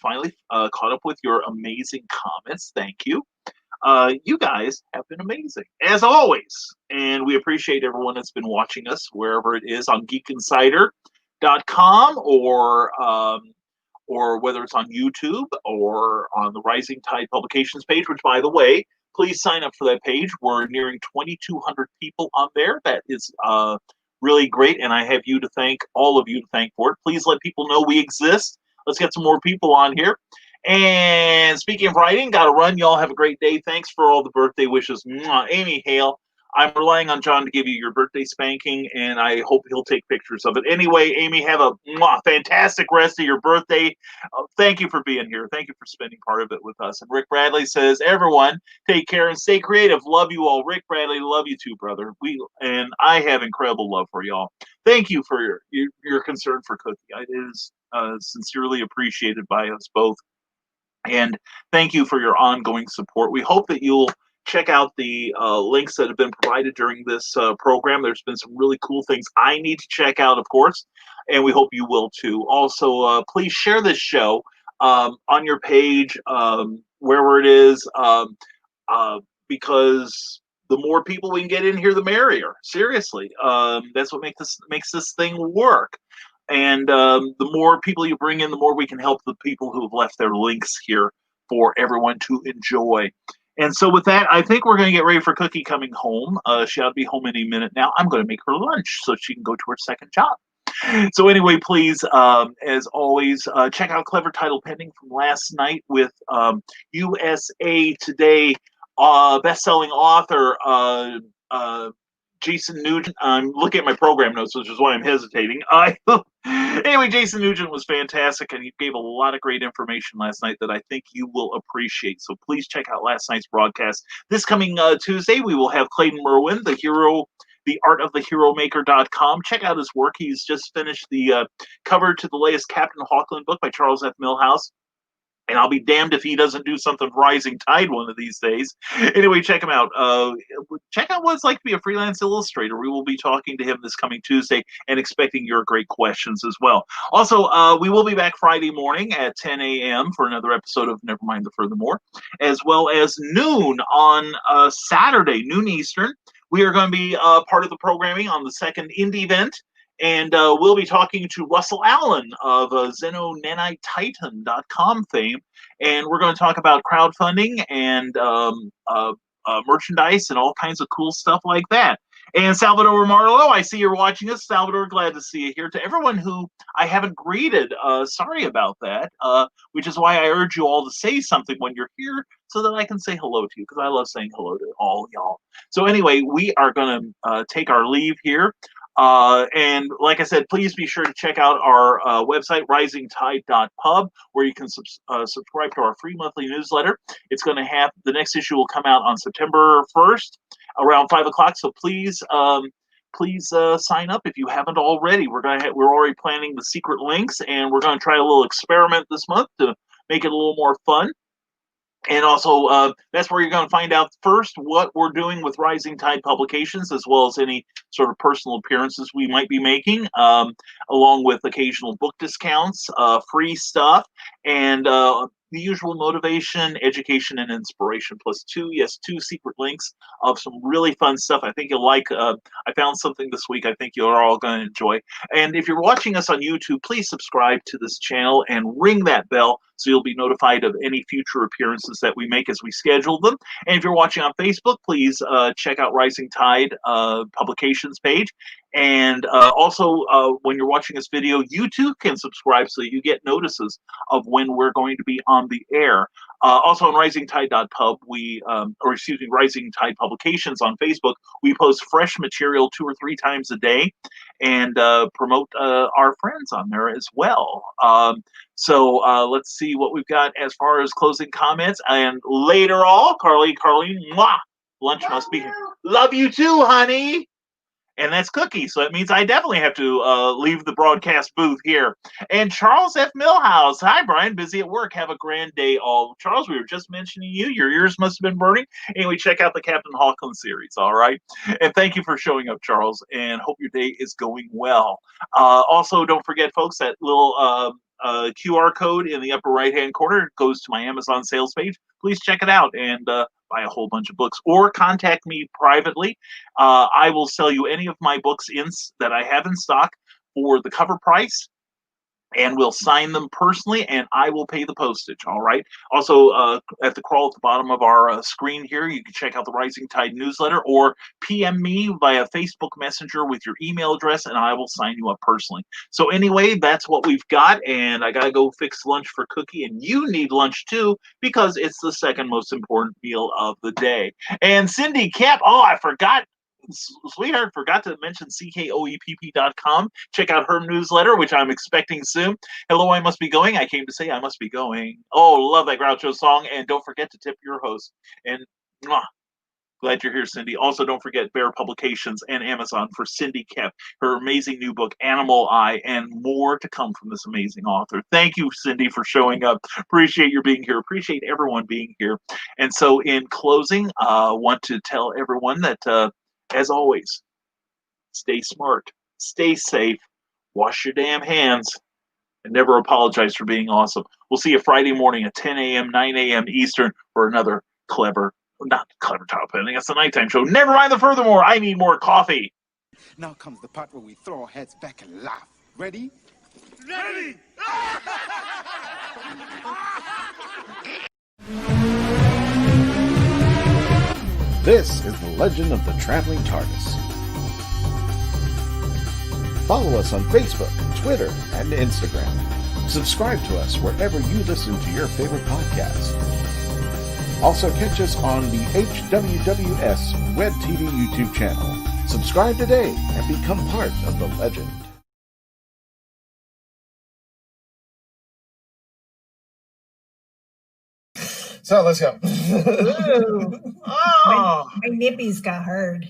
Speaker 2: finally caught up with your amazing comments. Thank you. You guys have been amazing, as always. And we appreciate everyone that's been watching us, wherever it is, on geekinsider.com or whether it's on YouTube or on the Rising Tide Publications page, which, by the way, please sign up for that page. We're nearing 2,200 people on there. That is really great, and I have all of you to thank for it. Please let people know we exist. Let's get some more people on here. And speaking of writing, got to run. Y'all have a great day. Thanks for all the birthday wishes. Mwah. Amy Hale, I'm relying on John to give you your birthday spanking, and I hope he'll take pictures of it. Anyway, Amy, have a fantastic rest of your birthday. Thank you for being here. Thank you for spending part of it with us. And Rick Bradley says, everyone, take care and stay creative. Love you all. Rick Bradley, love you too, brother. And I have incredible love for y'all. Thank you for your concern for Cookie. It is sincerely appreciated by us both. And thank you for your ongoing support. We hope that you'll check out the links that have been provided during this program. There's been some really cool things I need to check out, of course, and we hope you will too. Also, please share this show on your page, wherever it is, because the more people we can get in here, the merrier. Seriously, that's what makes this thing work. And the more people you bring in, the more we can help the people who have left their links here for everyone to enjoy. And so with that, I think we're going to get ready for Cookie coming home. She ought to be home any minute now. I'm going to make her lunch so she can go to her second job. So anyway, please, as always, check out Clever Title Pending from last night with USA Today best-selling author Jason Nugent. I'm looking at my program notes, which is why I'm hesitating. Anyway, Jason Nugent was fantastic, and he gave a lot of great information last night that I think you will appreciate. So please check out last night's broadcast. This coming Tuesday, we will have Clayton Merwin, the artofthehero.com. Check out his work. He's just finished the cover to the latest Captain Hawkland book by Charles F. Milhouse. And I'll be damned if he doesn't do something Rising Tide one of these days. Anyway, check him out. Check out what it's like to be a freelance illustrator. We will be talking to him this coming Tuesday and expecting your great questions as well. Also, we will be back Friday morning at 10 a.m. for another episode of Nevermind the Furthermore, as well as noon on Saturday, noon Eastern. We are going to be part of the programming on the second indie event. And we'll be talking to Russell Allen of XenonaniteTitan.com fame. And we're going to talk about crowdfunding and merchandise and all kinds of cool stuff like that. And Salvador Marlowe, I see you're watching us. Salvador, glad to see you here. To everyone who I haven't greeted, sorry about that, which is why I urge you all to say something when you're here so that I can say hello to you, because I love saying hello to all y'all. So anyway, we are going to take our leave here. And like I said, please be sure to check out our website, risingtide.pub, where you can subscribe to our free monthly newsletter. It's going to have, the next issue will come out on September 1st around 5 o'clock. So please sign up if you haven't already. We're already planning the secret links, and we're going to try a little experiment this month to make it a little more fun. And also, that's where you're going to find out first what we're doing with Rising Tide Publications, as well as any sort of personal appearances we might be making, along with occasional book discounts, free stuff, and the usual motivation, education, and inspiration, plus two secret links of some really fun stuff. I think you'll like. I found something this week I think you're all going to enjoy. And if you're watching us on YouTube, please subscribe to this channel and ring that bell so you'll be notified of any future appearances that we make as we schedule them. And if you're watching on Facebook, please check out Rising Tide publications page. And also, when you're watching this video, you too can subscribe so you get notices of when we're going to be on the air. Also on risingtide.pub, Rising Tide Publications on Facebook, we post fresh material 2 or 3 times a day and promote our friends on there as well. So let's see what we've got as far as closing comments. And later all, Carly, mwah, lunch must be. Love you too, honey. And that's Cookie, so that means I definitely have to leave the broadcast booth here. And Charles F. Millhouse. Hi, Brian. Busy at work. Have a grand day, all. Charles, we were just mentioning you. Your ears must have been burning. Anyway, check out the Captain Hawkins series, all right? And thank you for showing up, Charles, and hope your day is going well. Also, don't forget, folks, that little QR code in the upper right-hand corner goes to my Amazon sales page. Please check it out and buy a whole bunch of books, or contact me privately. I will sell you any of my books that I have in stock for the cover price, and we'll sign them personally, and I will pay the postage, all right? Also, at the crawl at the bottom of our screen here, you can check out the Rising Tide newsletter, or PM me via Facebook Messenger with your email address, and I will sign you up personally. So anyway, that's what we've got, and I got to go fix lunch for Cookie, and you need lunch too, because it's the second most important meal of the day. And Cindy Camp, I forgot. Sweetheart, forgot to mention CKOEPP.com. Check out her newsletter, which I'm expecting soon. Hello, I must be going. I came to say I must be going. Oh, love that Groucho song. And don't forget to tip your host. And glad you're here, Cindy. Also, don't forget Bear Publications and Amazon for Cindy Kemp, her amazing new book, Animal Eye, and more to come from this amazing author. Thank you, Cindy, for showing up. Appreciate your being here. Appreciate everyone being here. And so in closing, I want to tell everyone that as always, stay smart, stay safe, wash your damn hands, and never apologize for being awesome. We'll see you Friday morning at 10 a.m., 9 a.m. Eastern for another not clever top ending. It's the nighttime show. Nevermind the Furthermore. I need more coffee.
Speaker 4: Now comes the part where we throw our heads back and laugh. Ready?
Speaker 5: Ready!
Speaker 6: This is the Legend of the Traveling TARDIS. Follow us on Facebook, Twitter, and Instagram. Subscribe to us wherever you listen to your favorite podcast. Also catch us on the HWWS Web TV YouTube channel. Subscribe today and become part of the legend.
Speaker 5: So let's go.
Speaker 7: Ooh.
Speaker 2: Oh.
Speaker 7: My nippies got hard.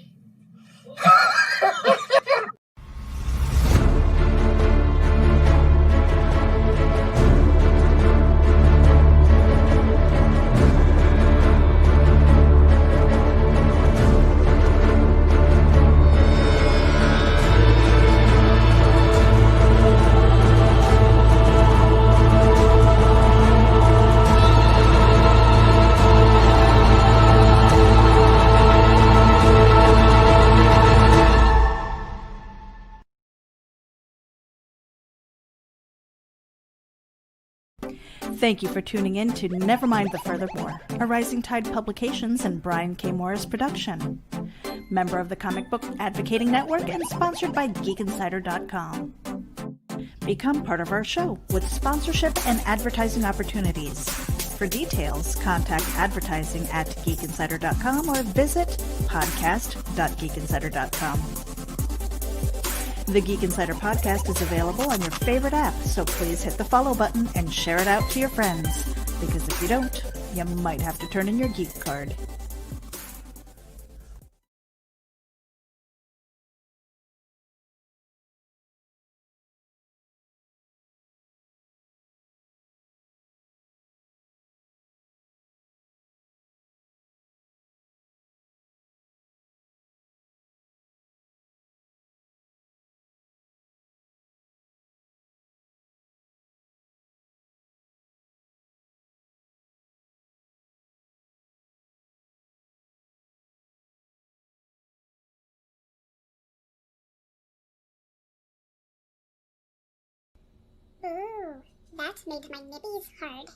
Speaker 1: Thank you for tuning in to Nevermind the Furthermore, a Rising Tide Publications and Brian K. Morris production. Member of the Comic Book Advocating Network and sponsored by GeekInsider.com. Become part of our show with sponsorship and advertising opportunities. For details, contact advertising at GeekInsider.com or visit podcast.geekinsider.com. The Geek Insider podcast is available on your favorite app, so please hit the follow button and share it out to your friends, because if you don't, you might have to turn in your geek card.
Speaker 8: Ooh, that made my nibbies hard.